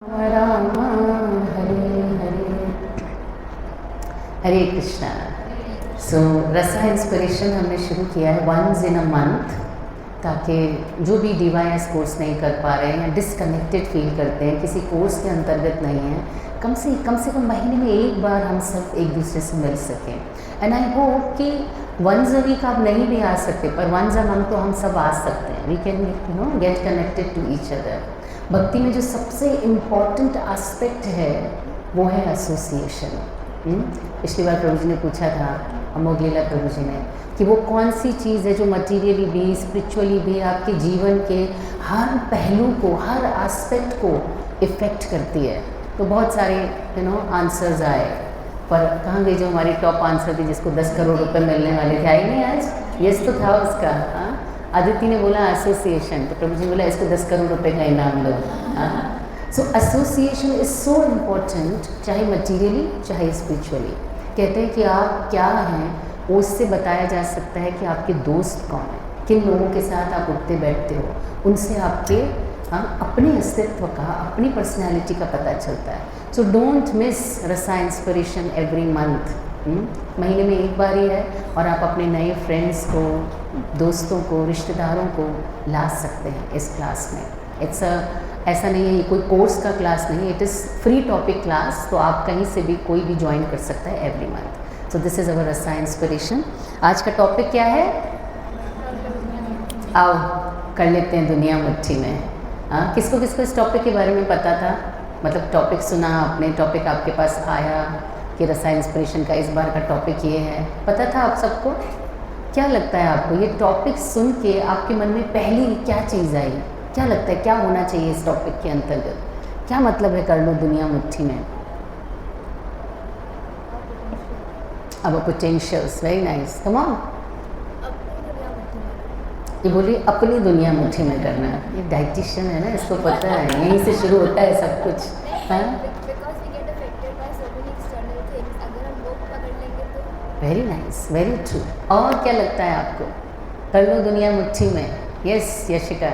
राम हरे हरे हरे कृष्णा। सो रसा इंस्पिरेशन हमने शुरू किया है वंस इन अ मंथ, ताकि जो भी DYS कोर्स नहीं कर पा रहे हैं या डिसकनेक्टेड फील करते हैं, किसी कोर्स के अंतर्गत नहीं है, कम से कम महीने में एक बार हम सब एक दूसरे से मिल सकें। एंड आई होप कि वंस अ वीक आप नहीं भी आ सकते, पर वंस अ मंथ तो हम सब आ सकते हैं। We can get connected to each other. भक्ति में जो सबसे इम्पॉर्टेंट एस्पेक्ट है वो है एसोसिएशन। पिछली बार प्रभु जी ने पूछा था, अमोघ लीला प्रभु जी ने, कि वो कौन सी चीज़ है जो मटीरियली भी स्पिरिचुअली भी आपके जीवन के हर पहलू को, हर एस्पेक्ट को इफ़ेक्ट करती है। तो बहुत सारे आंसर्स आए, पर कहाँ गई जो हमारी टॉप आंसर थी जिसको 10 करोड़ रुपए मिलने वाले थे? आई नहीं आज? यस तो था उसका। हाँ, अदिति ने बोला एसोसिएशन, तो प्रभु जी ने बोला इसको 10 करोड़ रुपए का इनाम दो। सो एसोसिएशन इज़ सो इम्पोर्टेंट, चाहे मटीरियली चाहे स्पिरिचुअली। कहते हैं कि आप क्या हैं वो उससे बताया जा सकता है कि आपके दोस्त कौन हैं, किन लोगों के साथ आप उठते बैठते हो, उनसे आपके अपने अस्तित्व का, अपनी पर्सनैलिटी का पता चलता है। सो डोंट मिस रसा इंस्पिरेशन एवरी मंथ। महीने में एक बार ही है और आप अपने नए फ्रेंड्स को, दोस्तों को, रिश्तेदारों को ला सकते हैं इस क्लास में। ऐसा नहीं है ये कोई कोर्स का क्लास नहीं, it is free topic class, तो आप कहीं से भी कोई भी ज्वाइन कर सकता है every month. So this is our रसा इंस्पिरेशन। आज का टॉपिक क्या है? आओ कर लेते हैं दुनिया मुट्ठी में। किसको किसको इस टॉपिक के बारे में पता था? मतलब टॉपिक सुना आपने, टॉपिक आपके पास आया कि रसा इंस्पिरेशन का इस बार का टॉपिक ये है, पता था आप सबको? क्या लगता है आपको ये टॉपिक सुन के आपके मन में पहली क्या चीज़ आई? क्या लगता है क्या होना चाहिए इस टॉपिक के अंतर्गत? क्या मतलब है कर लो दुनिया मुट्ठी में? अब potentials, very nice, come on. ये बोलिए अपनी दुनिया मुट्ठी में करना। ये डाइटिशियन है ना, इसको पता है, यहीं से शुरू होता है सब कुछ। Very nice, very true. और क्या लगता है आपको कर लो दुनिया मुट्ठी में? यस यशिका।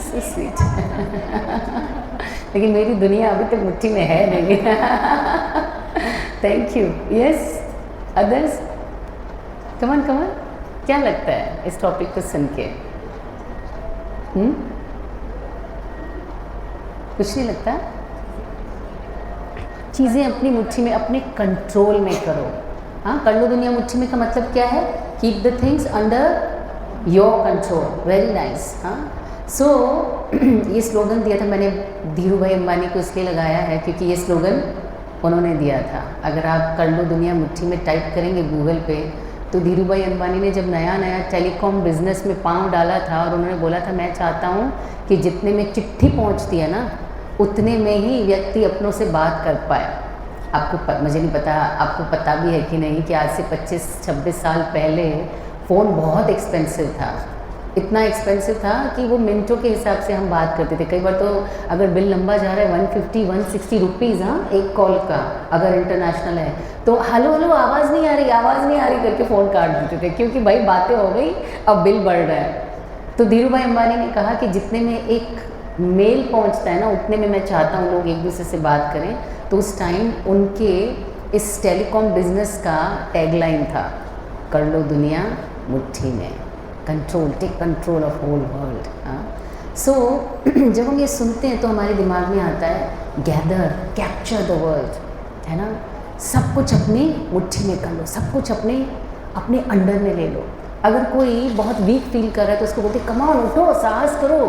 So sweet. लेकिन मेरी दुनिया अभी तक मुट्ठी में है नहीं। Thank you. यस अदर्स, कमन कमन, क्या लगता है इस टॉपिक को सुन के? कुछ नहीं लगता? चीज़ें अपनी मुट्ठी में, अपने कंट्रोल में करो। हाँ, कर लो दुनिया मुट्ठी में का मतलब क्या है? Keep the things under your control. Very nice. हाँ, सो ये स्लोगन दिया था मैंने धीरू भाई अंबानी को इसलिए लगाया है क्योंकि ये स्लोगन उन्होंने दिया था। अगर आप कर लो दुनिया मुट्ठी में टाइप करेंगे गूगल पे, तो धीरू भाई अंबानी ने जब नया टेलीकॉम बिजनेस में पांव डाला था और उन्होंने बोला था मैं चाहता हूँ कि जितने में चिट्ठी पहुँचती है ना उतने में ही व्यक्ति अपनों से बात कर पाए। आपको मुझे नहीं पता आपको पता भी है कि नहीं कि आज से 25-26 साल पहले फ़ोन बहुत एक्सपेंसिव था। इतना एक्सपेंसिव था कि वो मिनटों के हिसाब से हम बात करते थे। कई बार तो अगर बिल लंबा जा रहा है 150-160 रुपीज़, हाँ, एक कॉल का, अगर इंटरनेशनल है तो हेलो हेलो आवाज़ नहीं आ रही करके फ़ोन काट देते थे, क्योंकि भाई बातें हो गई, अब बिल बढ़ रहा है। तो धीरू भाई अंबानी ने कहा कि जितने में एक मेल पहुँचता है ना उतने में मैं चाहता हूँ लोग एक दूसरे से बात करें। तो उस टाइम उनके इस टेलीकॉम बिजनेस का टैगलाइन था, कर लो दुनिया मुट्ठी में, control, take control of whole world. So जब हम ये सुनते हैं तो हमारे दिमाग में आता है गैदर, कैप्चर द वर्ल्ड, है ना, सब कुछ अपनी मुट्ठी में कर लो, सब कुछ अपने अंडर में ले लो। अगर कोई बहुत वीक फील कर रहा है तो उसको बोलते कम ऑन, उठो, साहस करो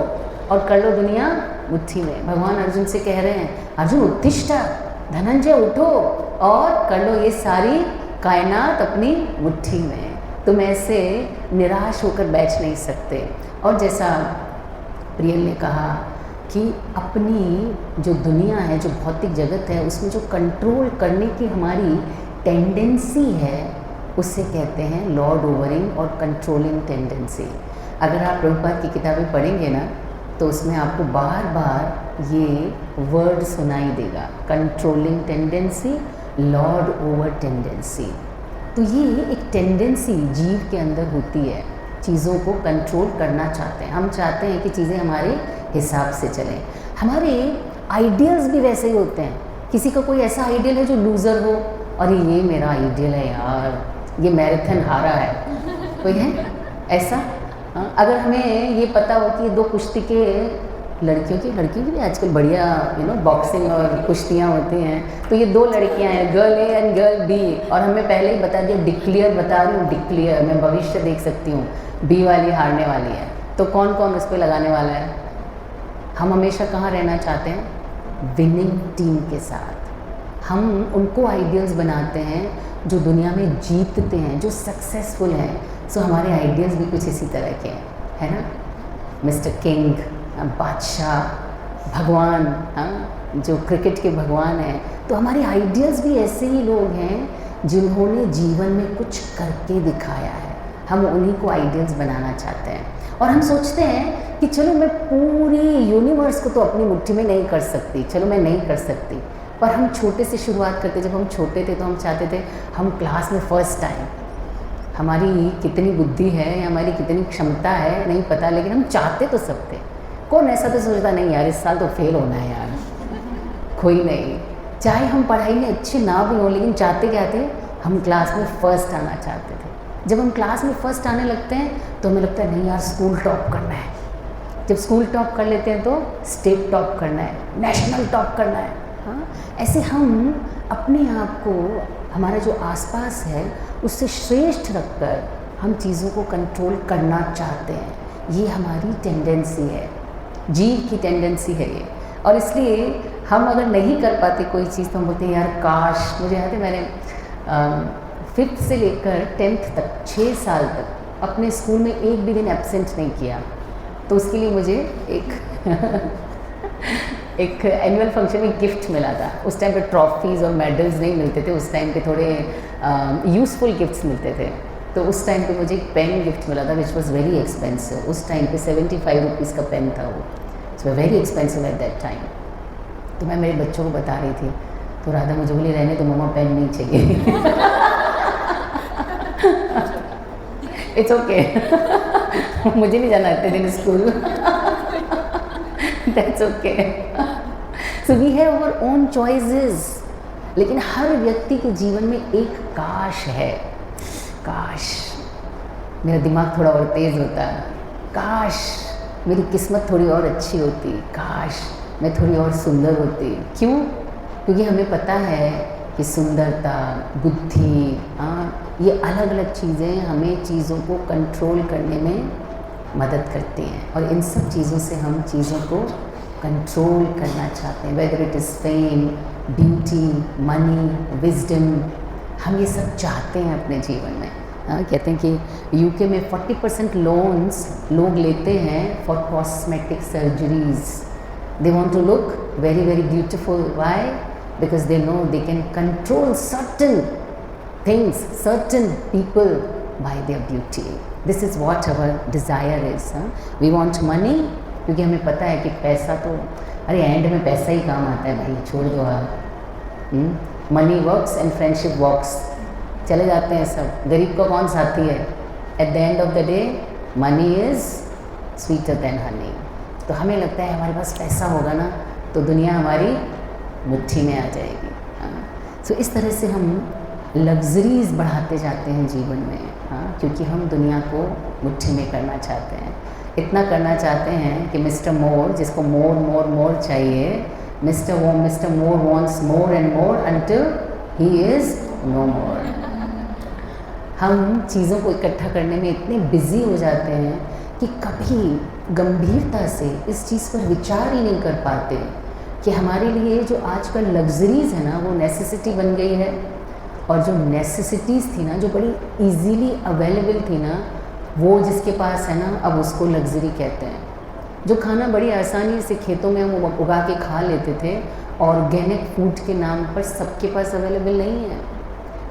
और कर लो दुनिया मुट्ठी में। भगवान अर्जुन से कह रहे हैं, अर्जुन उत्तिष्ठा, धनंजय उठो और कर लो ये सारी कायनात अपनी मुट्ठी में। तुम ऐसे निराश होकर बैठ नहीं सकते। और जैसा प्रियल ने कहा कि अपनी जो दुनिया है, जो भौतिक जगत है, उसमें जो कंट्रोल करने की हमारी टेंडेंसी है उससे कहते हैं लॉर्ड ओवरिंग और कंट्रोलिंग टेंडेंसी। अगर आप प्रभुपाद की किताबें पढ़ेंगे ना तो उसमें आपको बार बार ये वर्ड सुनाई देगा, controlling tendency, Lord over tendency. तो ये एक टेंडेंसी जीव के अंदर होती है, चीज़ों को कंट्रोल करना चाहते हैं। हम चाहते हैं कि चीज़ें हमारे हिसाब से चलें। हमारे आइडियल्स भी वैसे ही होते हैं। किसी का कोई ऐसा आइडियल है जो लूज़र हो, अरे ये मेरा आइडियल है यार, ये मैराथन हारा है, कोई है ऐसा? अगर हमें ये पता हो कि 2 कुश्ती के लड़कियों की भी आजकल बढ़िया बॉक्सिंग और कुश्तियाँ होती हैं, तो ये 2 लड़कियाँ हैं, girl A and girl B, और हमें पहले ही बता दिया, डिक्लेयर बता रही हूँ, डिक्लेयर, मैं भविष्य देख सकती हूँ, बी वाली हारने वाली है, तो कौन कौन उस पर लगाने वाला है? हम हमेशा कहाँ रहना चाहते हैं? विनिंग टीम के साथ। हम उनको आइडियल्स बनाते हैं जो दुनिया में जीतते हैं, जो सक्सेसफुल हैं। सो हमारे आइडियल्स भी कुछ इसी तरह के हैं, है ना? मिस्टर किंग, बादशाह, भगवान, हाँ, जो क्रिकेट के भगवान हैं। तो हमारे आइडियल्स भी ऐसे ही लोग हैं जिन्होंने जीवन में कुछ करके दिखाया है। हम उन्हीं को आइडियल्स बनाना चाहते हैं, और हम सोचते हैं कि चलो मैं पूरी यूनिवर्स को तो अपनी मुट्ठी में नहीं कर सकती, चलो मैं नहीं कर सकती, पर हम छोटे से शुरुआत करते। जब हम छोटे थे तो हम चाहते थे हम क्लास में फर्स्ट आएँ। हमारी कितनी बुद्धि है, हमारी कितनी क्षमता है नहीं पता, लेकिन हम चाहते तो सब थे। कौन ऐसा तो सोचता नहीं यार इस साल तो फेल होना है यार, कोई नहीं। चाहे हम पढ़ाई में अच्छे ना भी हों, लेकिन चाहते क्या थे? हम क्लास में फ़र्स्ट आना चाहते थे। जब हम क्लास में फ़र्स्ट आने लगते हैं तो हमें लगता है नहीं यार स्कूल टॉप करना है। जब स्कूल टॉप कर लेते हैं तो स्टेट टॉप करना है, नेशनल टॉप करना है। हाँ, ऐसे हम अपने आप को, हमारा जो आसपास है उससे श्रेष्ठ रखकर हम चीज़ों को कंट्रोल करना चाहते हैं। ये हमारी टेंडेंसी है, जीव की टेंडेंसी है ये। और इसलिए हम अगर नहीं कर पाते कोई चीज़ तो हम बोलते हैं यार काश। मुझे याद है मैंने 5th से लेकर 10th तक 6 साल तक अपने स्कूल में एक भी दिन एब्सेंट नहीं किया। तो उसके लिए मुझे एक एनुअल फंक्शन में गिफ्ट मिला था। उस टाइम पे ट्रॉफीज़ और मेडल्स नहीं मिलते थे, उस टाइम पे थोड़े यूज़फुल गिफ्ट्स मिलते थे। तो उस टाइम पे मुझे एक पेन गिफ्ट मिला था विच वॉज़ वेरी एक्सपेंसिव। उस टाइम पे 75 रुपीज़ का पेन था वो, it's very expensive at that time. तो मैं मेरे बच्चों को बता रही थी, तो राधा मुझे बोली रहने तो मम्मा पेन नहीं चाहिए। इट्स ओके मुझे नहीं जाना इतने दिन school. That's okay. So we have our own choices. लेकिन हर व्यक्ति के जीवन में एक काश है, काश मेरा दिमाग थोड़ा और तेज़ होता, काश मेरी किस्मत थोड़ी और अच्छी होती, काश मैं थोड़ी और सुंदर होती। क्यों? क्योंकि हमें पता है कि सुंदरता, बुद्धि, ये अलग अलग चीज़ें हमें चीज़ों को कंट्रोल करने में मदद करती हैं, और इन सब चीज़ों से हम चीज़ों को कंट्रोल करना चाहते हैं। Whether it is fame, beauty, money, wisdom, हम ये सब चाहते हैं अपने जीवन में। कहते हैं कि यूके में 40% लोन्स लोग लेते हैं for cosmetic surgeries. They want to look very very beautiful. Why? Because they know they can control certain things, certain people by their beauty. This is what our desire is. We want money, क्योंकि हमें पता है कि पैसा तो अरे and में पैसा ही काम आता है भाई, छोड़ दो आप। Money works and friendship works, चले जाते हैं सब। गरीब का कौन साथी है? At the end of the day money is sweeter than Honey. तो हमें लगता है हमारे पास पैसा होगा ना तो दुनिया हमारी मुट्ठी में आ जाएगी। सो इस तरह से हम लग्जरीज़ बढ़ाते जाते हैं जीवन में, क्योंकि हम दुनिया को मुट्ठी में करना चाहते हैं। इतना करना चाहते हैं कि मिस्टर मोर, जिसको मोर मोर मोर चाहिए, mister more wants more and more until he is no more. हम चीज़ों को इकट्ठा करने में इतने बिजी हो जाते हैं कि कभी गंभीरता से इस चीज़ पर विचार ही नहीं कर पाते कि हमारे लिए जो आजकल लग्जरीज़ है ना वो नेसेसिटी बन गई है, और जो नेसेसिटीज़ थी ना, जो बड़ी इजीली अवेलेबल थी ना, वो जिसके पास है ना अब उसको लग्जरी कहते हैं। जो खाना बड़ी आसानी से खेतों में हम उगा के खा लेते थे, ऑर्गेनिक फूड के नाम पर सबके पास अवेलेबल नहीं है।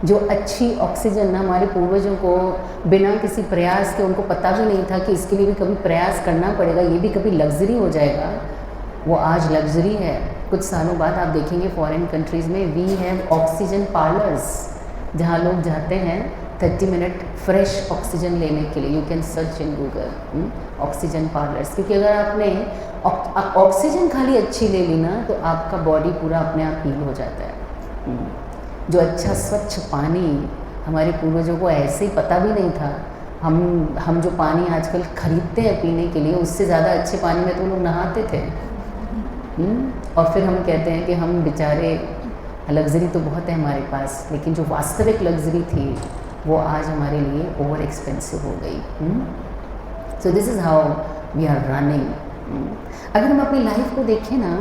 जो अच्छी ऑक्सीजन ना हमारे पूर्वजों को बिना किसी प्रयास के, उनको पता भी नहीं था कि इसके लिए भी कभी प्रयास करना पड़ेगा, ये भी कभी लग्जरी हो जाएगा, वो आज लग्जरी है। कुछ सालों बाद आप देखेंगे फॉरेन कंट्रीज़ में वी हैव ऑक्सीजन पार्लर्स, जहाँ लोग जाते हैं 30 मिनट फ्रेश ऑक्सीजन लेने के लिए। You can search in Google oxygen parlours, क्योंकि अगर आपने ऑक्सीजन खाली अच्छी ले ली ना तो आपका बॉडी पूरा अपने आप हील हो जाता है। जो अच्छा स्वच्छ पानी हमारे पूर्वजों को ऐसे ही पता भी नहीं था। हम जो पानी आजकल खरीदते हैं पीने के लिए, उससे ज़्यादा अच्छे पानी में तो लोग नहाते थे। और फिर हम कहते हैं कि हम बेचारे, लग्जरी तो बहुत है हमारे पास, लेकिन जो वास्तविक लग्जरी थी वो आज हमारे लिए ओवर एक्सपेंसिव हो गई। So this is how we are running. अगर हम अपनी लाइफ को देखें ना,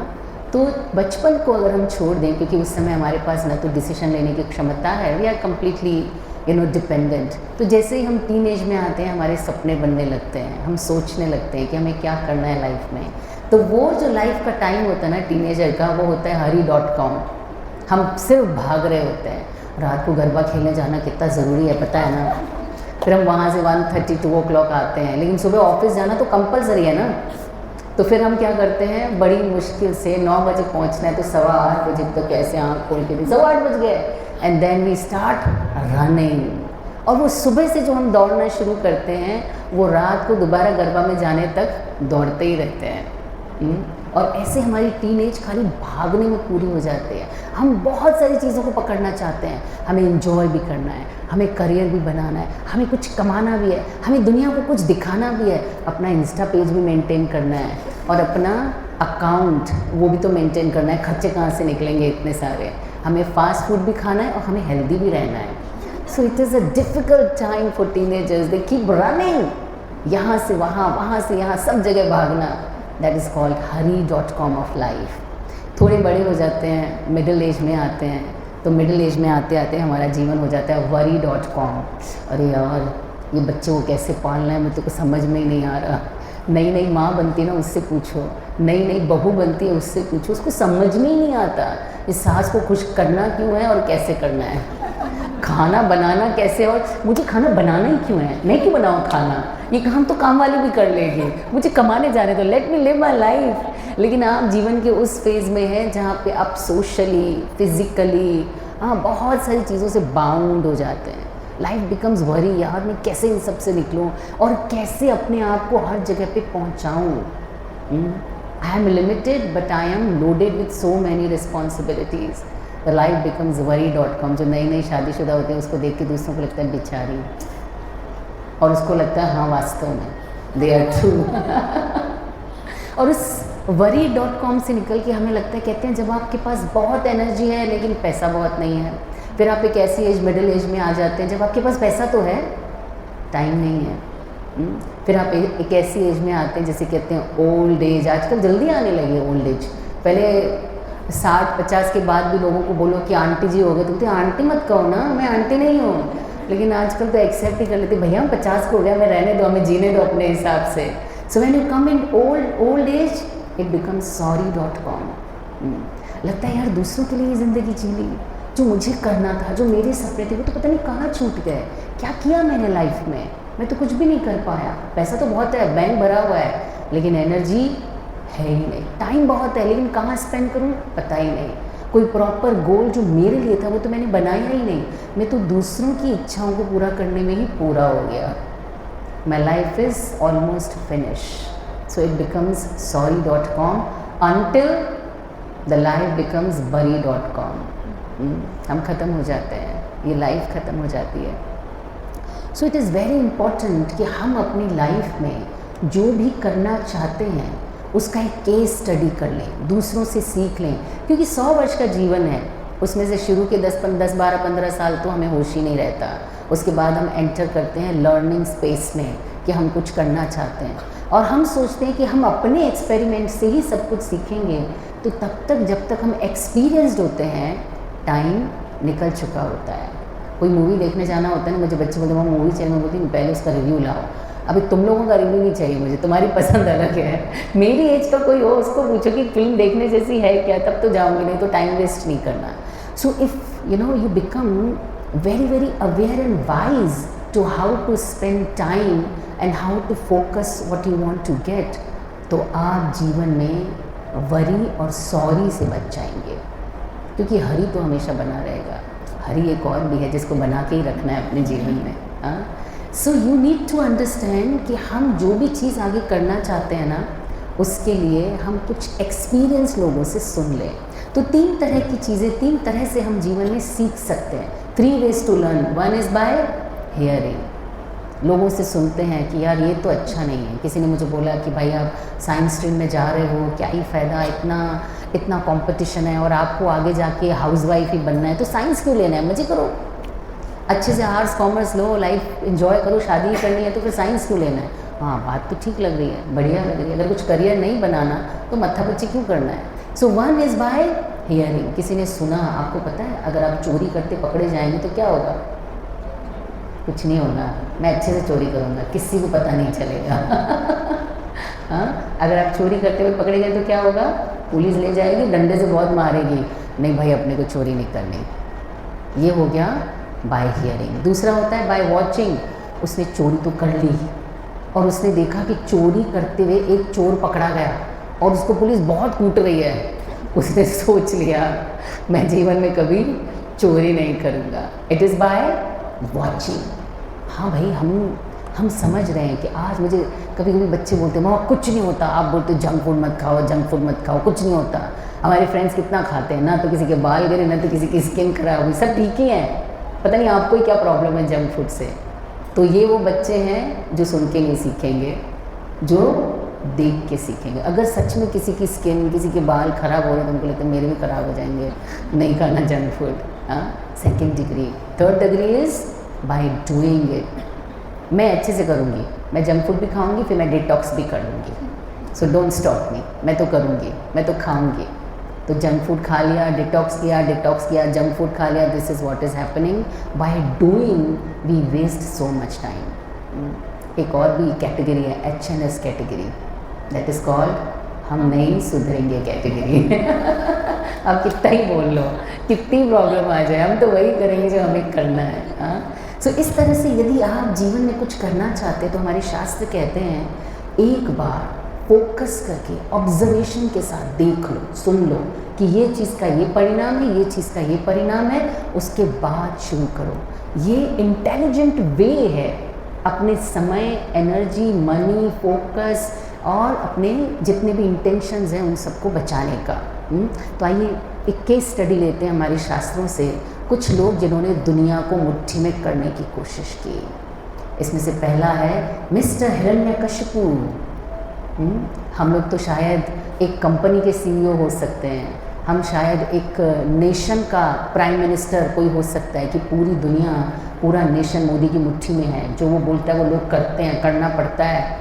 तो बचपन को अगर हम छोड़ दें, क्योंकि उस समय हमारे पास ना तो डिसीजन लेने की क्षमता है, वी आर कम्प्लीटली डिपेंडेंट। तो जैसे ही हम टीन एज में आते हैं, हमारे सपने बनने लगते हैं, हम सोचने लगते हैं कि हमें क्या करना है लाइफ में। तो वो जो लाइफ का टाइम होता है ना टीनेजर का, वो होता है hurry.com। हम सिर्फ भाग रहे होते हैं। रात को गरबा खेलने जाना कितना ज़रूरी है पता है ना। फिर हम वहाँ से 1:30 2 o'clock आते हैं, लेकिन सुबह ऑफिस जाना तो कंपलसरी है ना। तो फिर हम क्या करते हैं, बड़ी मुश्किल से 9 बजे पहुँचना है, तो 8:15 बजे तक कैसे आँख खोल के 8:15 बज गए, and then we start running. और वो सुबह से जो हम दौड़ना शुरू करते हैं, वो रात को दोबारा गरबा में जाने तक दौड़ते ही रहते हैं। और ऐसे हमारी टीनेज खाली भागने में पूरी हो जाती है। हम बहुत सारी चीज़ों को पकड़ना चाहते हैं, हमें एंजॉय भी करना है, हमें करियर भी बनाना है, हमें कुछ कमाना भी है, हमें दुनिया को कुछ दिखाना भी है, अपना इंस्टा पेज भी मेंटेन करना है, और अपना अकाउंट वो भी तो मेंटेन करना है। खर्चे कहाँ से निकलेंगे इतने सारे। हमें फास्ट फूड भी खाना है और हमें हेल्दी भी रहना है। So it is a difficult time for teenagers, they keep running, यहाँ से वहाँ से यहाँ, सब जगह भागना। That is called hurry.com of life. थोड़े बड़े हो जाते हैं, मिडिल एज में आते हैं, तो मिडिल एज में आते आते हमारा जीवन हो जाता है worry.com। अरे यार, ये बच्चे को कैसे पालना है, मुझे तो कुछ समझ में ही नहीं आ रहा। नई नई माँ बनती है ना, उससे पूछो, नई नई बहू बनती है, उससे पूछो, उसको समझ में ही नहीं आता इस सास को खुश करना क्यों है और कैसे करना है, खाना बनाना कैसे, और मुझे खाना बनाना ही क्यों है, मैं क्यों बनाऊँ खाना, ये काम तो काम वाली भी कर लेगी, मुझे कमाने जाने दो, let me live my life. लेकिन आप जीवन के उस फेज़ में हैं जहाँ पे आप सोशली, फिज़िकली, बहुत सारी चीज़ों से बाउंड हो जाते हैं। लाइफ बिकम्स वरी, यार मैं कैसे इन सब से निकलूँ और कैसे अपने आप को हर जगह पे पहुँचाऊँ। I am limited but I am loaded with so many responsibilities. The life becomes worry.com। जो नई नई शादीशुदा होते हैं उसको देख के दूसरों को लगता है बेचारी, और उसको लगता है हाँ वास्तव में दे आर ट्रू। और उस worry.com से निकल के हमें लगता है, कहते हैं जब आपके पास बहुत एनर्जी है लेकिन पैसा बहुत नहीं है, फिर आप एक ऐसी एज, मिडिल एज में आ जाते हैं जब आपके पास पैसा तो है, टाइम नहीं है। फिर आप एक ऐसी एज में आते हैं जैसे कहते हैं ओल्ड एज। आजकल जल्दी आने लगी है ओल्ड एज। पहले 60-50 के बाद भी लोगों को बोलो कि आंटी जी हो गए, तो आंटी मत कहो ना, मैं आंटी नहीं हूँ। लेकिन आजकल तो एक्सेप्ट ही कर लेते, भैया हम 50 को हो गया, मैं रहने दो, हमें जीने दो अपने हिसाब से। So when you come in old age, it becomes sorry.com। लगता है यार दूसरों के लिए ज़िंदगी जी ली, जो मुझे करना था, जो मेरे सपने थे, वो तो पता नहीं कहाँ छूट गए। क्या किया मैंने लाइफ में, मैं तो कुछ भी नहीं कर पाया। पैसा तो बहुत है, बैंक भरा हुआ है, लेकिन एनर्जी है ही नहीं। टाइम बहुत है, लेकिन कहाँ स्पेंड करूँ पता ही नहीं। कोई प्रॉपर गोल जो मेरे लिए था वो तो मैंने बनाया ही नहीं। मैं तो दूसरों की इच्छाओं को पूरा करने में ही पूरा हो गया। My life is almost finish. So it becomes sorry.com until the life becomes worry.com। हम ख़त्म हो जाते हैं, ये लाइफ ख़त्म हो जाती है। So it is very important कि हम अपनी लाइफ में जो भी करना चाहते हैं उसका एक केस स्टडी कर लें, दूसरों से सीख लें, क्योंकि 100 वर्ष का जीवन है, उसमें से शुरू के 10, 12, 15 साल तो हमें होश ही नहीं रहता। उसके बाद हम एंटर करते हैं लर्निंग स्पेस में कि हम कुछ करना चाहते हैं, और हम सोचते हैं कि हम अपने एक्सपेरिमेंट से ही सब कुछ सीखेंगे। तो तब तक जब तक हम एक्सपीरियंस्ड होते हैं, टाइम निकल चुका होता है। कोई मूवी देखने जाना होता है ना, मुझे बच्चे बोलते हैं मूवी चाहिए, मैं बोलती हूँ पहले उसका रिव्यू लाओ। अभी तुम लोगों का रिव्यू नहीं चाहिए मुझे, तुम्हारी पसंद अलग है। मेरी एज का कोई हो, उसको पूछो कि फिल्म देखने जैसी है क्या, तब तो जाऊँगी, नहीं तो टाइम वेस्ट नहीं करना। So if you become very very aware and wise to how to spend time and how to focus what you want to get, तो आप जीवन में वरी और सॉरी से बच जाएंगे, क्योंकि हरी तो हमेशा बना रहेगा। हरी एक और भी है जिसको बना के ही रखना है अपने जीवन में। So you need to understand कि हम जो भी चीज़ आगे करना चाहते हैं ना, उसके लिए हम कुछ एक्सपीरियंस लोगों से सुन लें। तो 3 तरह की चीज़ें, 3 तरह से हम जीवन में सीख सकते हैं। 3 ways to learn। 1 is by hearing। लोगों से सुनते हैं कि यार ये तो अच्छा नहीं है। किसी ने मुझे बोला कि भाई आप साइंस स्ट्रीम में जा रहे हो, क्या ही फ़ायदा, इतना कंपटीशन है और आपको आगे जाके हाउसवाइफ ही बनना है, तो साइंस क्यों लेना है, मज़े करो, अच्छे से आर्ट्स कॉमर्स लो, लाइफ एंजॉय करो, शादी ही करनी है तो फिर साइंस क्यों लेना है। हाँ, बात तो ठीक लग रही है, बढ़िया लग रही है। अगर कुछ करियर नहीं बनाना तो मत्थापच्ची क्यों करना है। सो 1 is by hearing। किसी ने सुना। आपको पता है अगर आप चोरी करते पकड़े जाएंगे तो क्या होगा? कुछ नहीं होगा, मैं अच्छे से चोरी करूँगा, किसी को पता नहीं चलेगा। हाँ, अगर आप चोरी करते हुए पकड़े गए तो क्या होगा? पुलिस ले जाएगी, डंडे से बहुत मारेगी, नहीं भाई अपने को चोरी नहीं करनी। ये हो गया बाय हियरिंग। दूसरा होता है बाय वॉचिंग। उसने चोरी तो कर ली और उसने देखा कि चोरी करते हुए एक चोर पकड़ा गया और उसको पुलिस बहुत कूट रही है। उसने सोच लिया मैं जीवन में कभी चोरी नहीं करूँगा। It is by watching. हाँ भाई, हम समझ रहे हैं कि आज मुझे कभी कभी बच्चे बोलते हैं मामा कुछ नहीं होता, आप बोलते जंक फूड मत खाओ, जंक फूड मत खाओ, कुछ नहीं होता। हमारे फ्रेंड्स कितना खाते हैं ना, तो किसी के बाल गिरे ना तो किसी की स्किन खराब हुई, सब ठीक ही है। पता नहीं आपको ही क्या प्रॉब्लम है जंक फूड से। तो ये वो बच्चे हैं जो सुन के नहीं सीखेंगे, जो देख के सीखेंगे। अगर सच में किसी की स्किन, किसी के बाल ख़राब हो रहे हैं तो उनको लगता है मेरे भी ख़राब हो जाएंगे, नहीं खाना junk food. Second degree. Third degree is by doing it. मैं अच्छे से करूँगी, मैं जंक फूड भी खाऊँगी, फिर मैं डिटॉक्स भी कर लूँगी। सो डोंट स्टॉप मी, मैं तो करूँगी, मैं तो खाऊँगी। तो जंक फूड खा लिया, डिटॉक्स किया, जंक फूड खा लिया। This is what is happening. By doing we waste so much time. एक और भी कैटेगरी है, HNS category, that is called हम नहीं सुधरेंगे कैटेगरी। आप कितना ही बोल लो, कितनी प्रॉब्लम आ जाए, हम तो वही करेंगे जो हमें करना है। सो इस तरह से यदि आप जीवन में कुछ करना चाहते हैं तो हमारे शास्त्र कहते हैं एक बार फोकस करके ऑब्जर्वेशन के साथ देख लो, सुन लो कि ये चीज़ का ये परिणाम है, ये चीज़ का ये परिणाम है, उसके बाद शुरू करो। ये इंटेलिजेंट वे है अपने समय, एनर्जी, मनी, फोकस और अपने जितने भी इंटेंशंस हैं उन सबको बचाने का। तो आइए एक केस स्टडी लेते हैं हमारे शास्त्रों से। कुछ लोग जिन्होंने दुनिया को मुट्ठी में करने की कोशिश की। इसमें से पहला है मिस्टर हिरण्यकशिपु। हम लोग तो शायद एक कंपनी के CEO हो सकते हैं, हम शायद एक नेशन का प्राइम मिनिस्टर कोई हो सकता है कि पूरी दुनिया, पूरा नेशन मोदी की मुट्ठी में है। जो वो बोलता है वो लोग करते हैं, करना पड़ता है।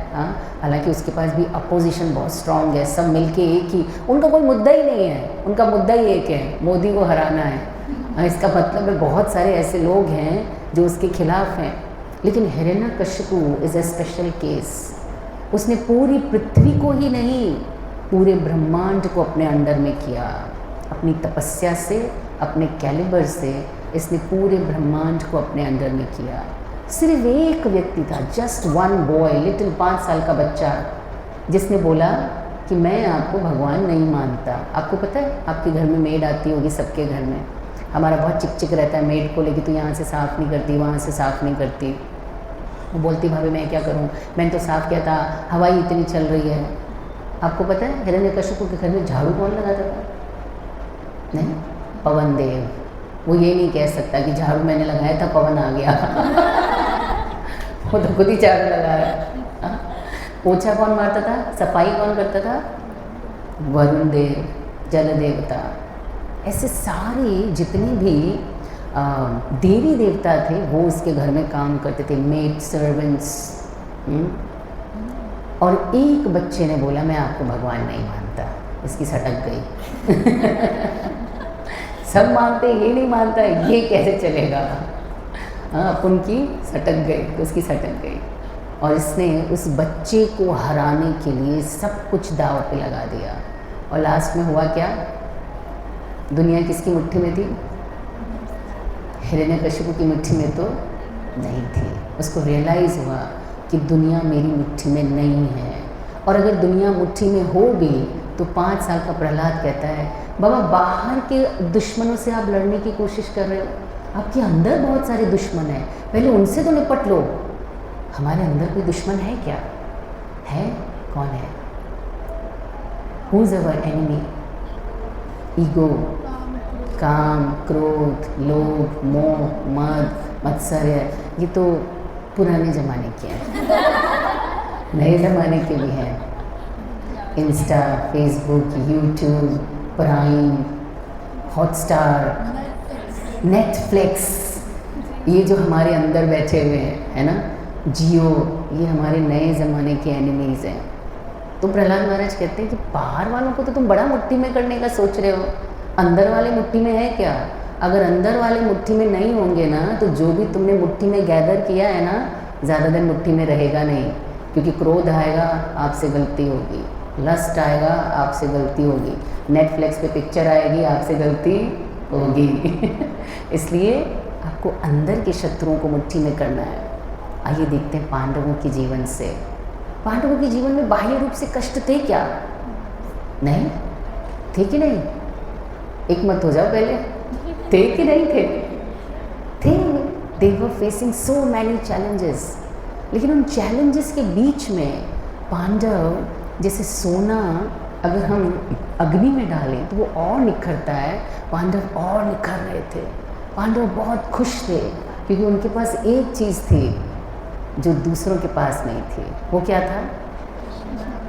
हालांकि उसके पास भी अपोजिशन बहुत स्ट्रांग है, सब मिलके एक ही, उनका कोई मुद्दा ही नहीं है, उनका मुद्दा ही एक है, मोदी को हराना है। इसका मतलब है बहुत सारे ऐसे लोग हैं जो उसके खिलाफ हैं। लेकिन Hiranyakashipu is a special case. उसने पूरी पृथ्वी को ही नहीं, पूरे ब्रह्मांड को अपने अंडर में किया। अपनी तपस्या से, अपने कैलिबर से इसने पूरे ब्रह्मांड को अपने अंडर में किया। सिर्फ एक व्यक्ति था, जस्ट वन बॉय, लिटिल 5 साल का बच्चा, जिसने बोला कि मैं आपको भगवान नहीं मानता। आपको पता है आपके घर में मेड आती होगी, सबके घर में। हमारा बहुत चिक रहता है मेड को लेके, तो यहाँ से साफ़ नहीं करती, वहाँ से साफ़ नहीं करती। वो बोलती भाभी मैं क्या करूँ, मैंने तो साफ़ किया था, हवाई इतनी चल रही है। आपको पता है हिरण्यकशिपु के घर में झाड़ू कौन लगाता था? नहीं, पवन देव। वो ये नहीं कह सकता कि झाड़ू मैंने लगाया था, पवन आ गया। वो तो खुद ही झाड़ू लगा रहा है। पोछा कौन मारता था, सफाई कौन करता था? वरुण देव, जल देवता। ऐसे सारे जितने भी देवी देवता थे वो उसके घर में काम करते थे, मेड सर्वेंट्स। और एक बच्चे ने बोला मैं आपको भगवान नहीं मानता, इसकी सटक गई। सब मानते, ये नहीं मानता, ये कैसे चलेगा? अपन की सटक गई, तो उसकी सटक गई। और इसने उस बच्चे को हराने के लिए सब कुछ दाव पे लगा दिया। और लास्ट में हुआ क्या? दुनिया किसकी मुट्ठी में थी? हिरण्यकशिपु की मुट्ठी में तो नहीं थी। उसको रियलाइज़ हुआ कि दुनिया मेरी मुट्ठी में नहीं है, और अगर दुनिया मुट्ठी में हो भी तो 5 साल का प्रहलाद कहता है बाबा बाहर के दुश्मनों से आप लड़ने की कोशिश कर रहे हो, आपके अंदर बहुत सारे दुश्मन हैं, पहले उनसे तो निपट लो। हमारे अंदर कोई दुश्मन है क्या? है? कौन है? Who is our enemy? Ego, काम, क्रोध, लोभ, मोह, मद, मत्सर्य, ये तो पुराने ज़माने के हैं। नए ज़माने के भी हैं। Insta, Facebook, YouTube, prime, Hotstar, Netflix, ये जो हमारे अंदर बैठे हुए हैं, है ना, जियो, ये हमारे नए ज़माने के एनिमीज़ हैं। तो प्रहलाद महाराज कहते हैं कि बाहर वालों को तो तुम बड़ा मुट्ठी में करने का सोच रहे हो, अंदर वाले मुट्ठी में है क्या? अगर अंदर वाले मुट्ठी में नहीं होंगे ना, तो जो भी तुमने मुट्ठी में गैदर किया है ना, ज़्यादा दिन मुट्ठी में रहेगा नहीं, क्योंकि क्रोध आएगा आपसे गलती होगी, लस्ट आएगा आपसे गलती होगी, नेटफ्लिक्स पे पिक्चर आएगी आपसे गलती होगी। इसलिए आपको अंदर के शत्रुओं को मुट्ठी में करना है। आइए देखते हैं पांडवों के जीवन से। पांडवों के जीवन में बाह्य रूप से कष्ट थे क्या? नहीं थे कि नहीं? एक मत हो जाओ पहले, थे कि नहीं थे? थे। They were facing so many challenges, लेकिन उन चैलेंजेस के बीच में पांडव, जैसे सोना अगर हम अग्नि में डालें तो वो और निखरता है, पांडव और निखर रहे थे। पांडव बहुत खुश थे क्योंकि उनके पास एक चीज़ थी जो दूसरों के पास नहीं थी। वो क्या था?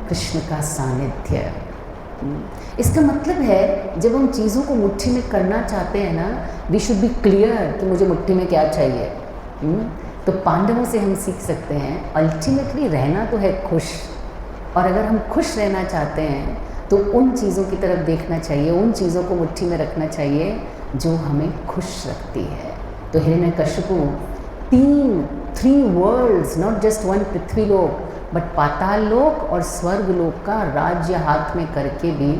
कृष्ण का सानिध्य। इसका मतलब है जब हम चीज़ों को मुट्ठी में करना चाहते हैं ना, वी शुड बी क्लियर कि मुझे मुट्ठी में क्या चाहिए। तो पांडवों से हम सीख सकते हैं अल्टीमेटली रहना तो है खुश, और अगर हम खुश रहना चाहते हैं तो उन चीज़ों की तरफ देखना चाहिए, उन चीज़ों को मुट्ठी में रखना चाहिए जो हमें खुश रखती है। तो हिरण्यकशिपु 3 वर्ल्ड्स, नॉट जस्ट 1 पृथ्वी लोक, बट पाताल लोक और स्वर्ग लोक का राज्य हाथ में करके भी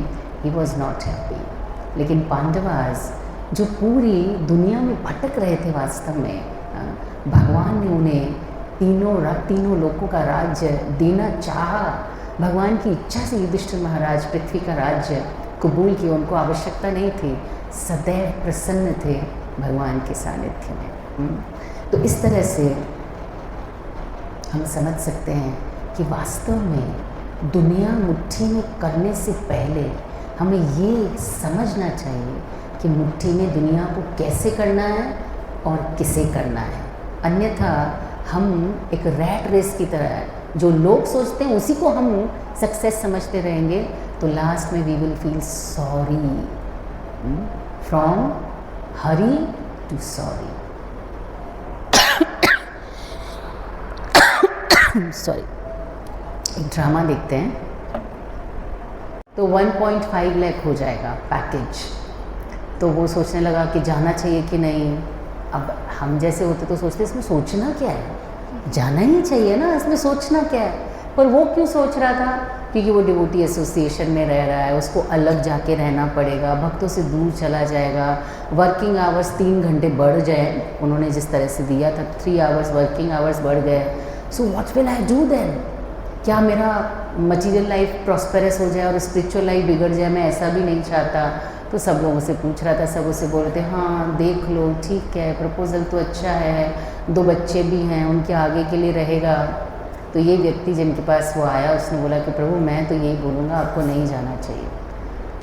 ही वॉज नॉट हैप्पी। लेकिन पांडवास जो पूरी दुनिया में भटक रहे थे, वास्तव में भगवान ने उन्हें तीनों लोकों का राज्य देना चाहा। भगवान की इच्छा से युधिष्ठिर महाराज पृथ्वी का राज्य कबूल किया, उनको आवश्यकता नहीं थी, सदैव प्रसन्न थे भगवान के सानिध्य में। तो इस तरह से हम समझ सकते हैं कि वास्तव में दुनिया मुट्ठी में करने से पहले हमें ये समझना चाहिए कि मुट्ठी में दुनिया को कैसे करना है और किसे करना है। अन्यथा हम एक रैट रेस की तरह है, जो लोग सोचते हैं उसी को हम सक्सेस समझते रहेंगे, तो लास्ट में we will feel sorry, from hurry to sorry. Sorry. एक ड्रामा देखते हैं तो 1.5 लाख हो जाएगा पैकेज। तो वो सोचने लगा कि जाना चाहिए कि नहीं। अब हम जैसे होते तो सोचते इसमें सोचना क्या है, जाना ही चाहिए ना, इसमें सोचना क्या है। पर वो क्यों सोच रहा था? क्योंकि वो डिवोटी एसोसिएशन में रह रहा है, उसको अलग जाके रहना पड़ेगा, भक्तों से दूर चला जाएगा, वर्किंग आवर्स 3 घंटे बढ़ जाए, उन्होंने जिस तरह से दिया था 3 आवर्स वर्किंग आवर्स बढ़ गए। So what will I do then? क्या मेरा मटीरियल लाइफ प्रॉस्पेरस हो जाए और स्पिरिचुअल लाइफ बिगड़ जाए? मैं ऐसा भी नहीं चाहता। तो सब लोगों से पूछ रहा था, सब उसे बोल रहे थे हाँ देख लो, ठीक है, प्रपोजल तो अच्छा है, 2 बच्चे भी हैं, उनके आगे के लिए रहेगा। तो ये व्यक्ति जिनके पास वो आया, उसने बोला कि प्रभु मैं तो यही बोलूँगा, आपको नहीं जाना चाहिए।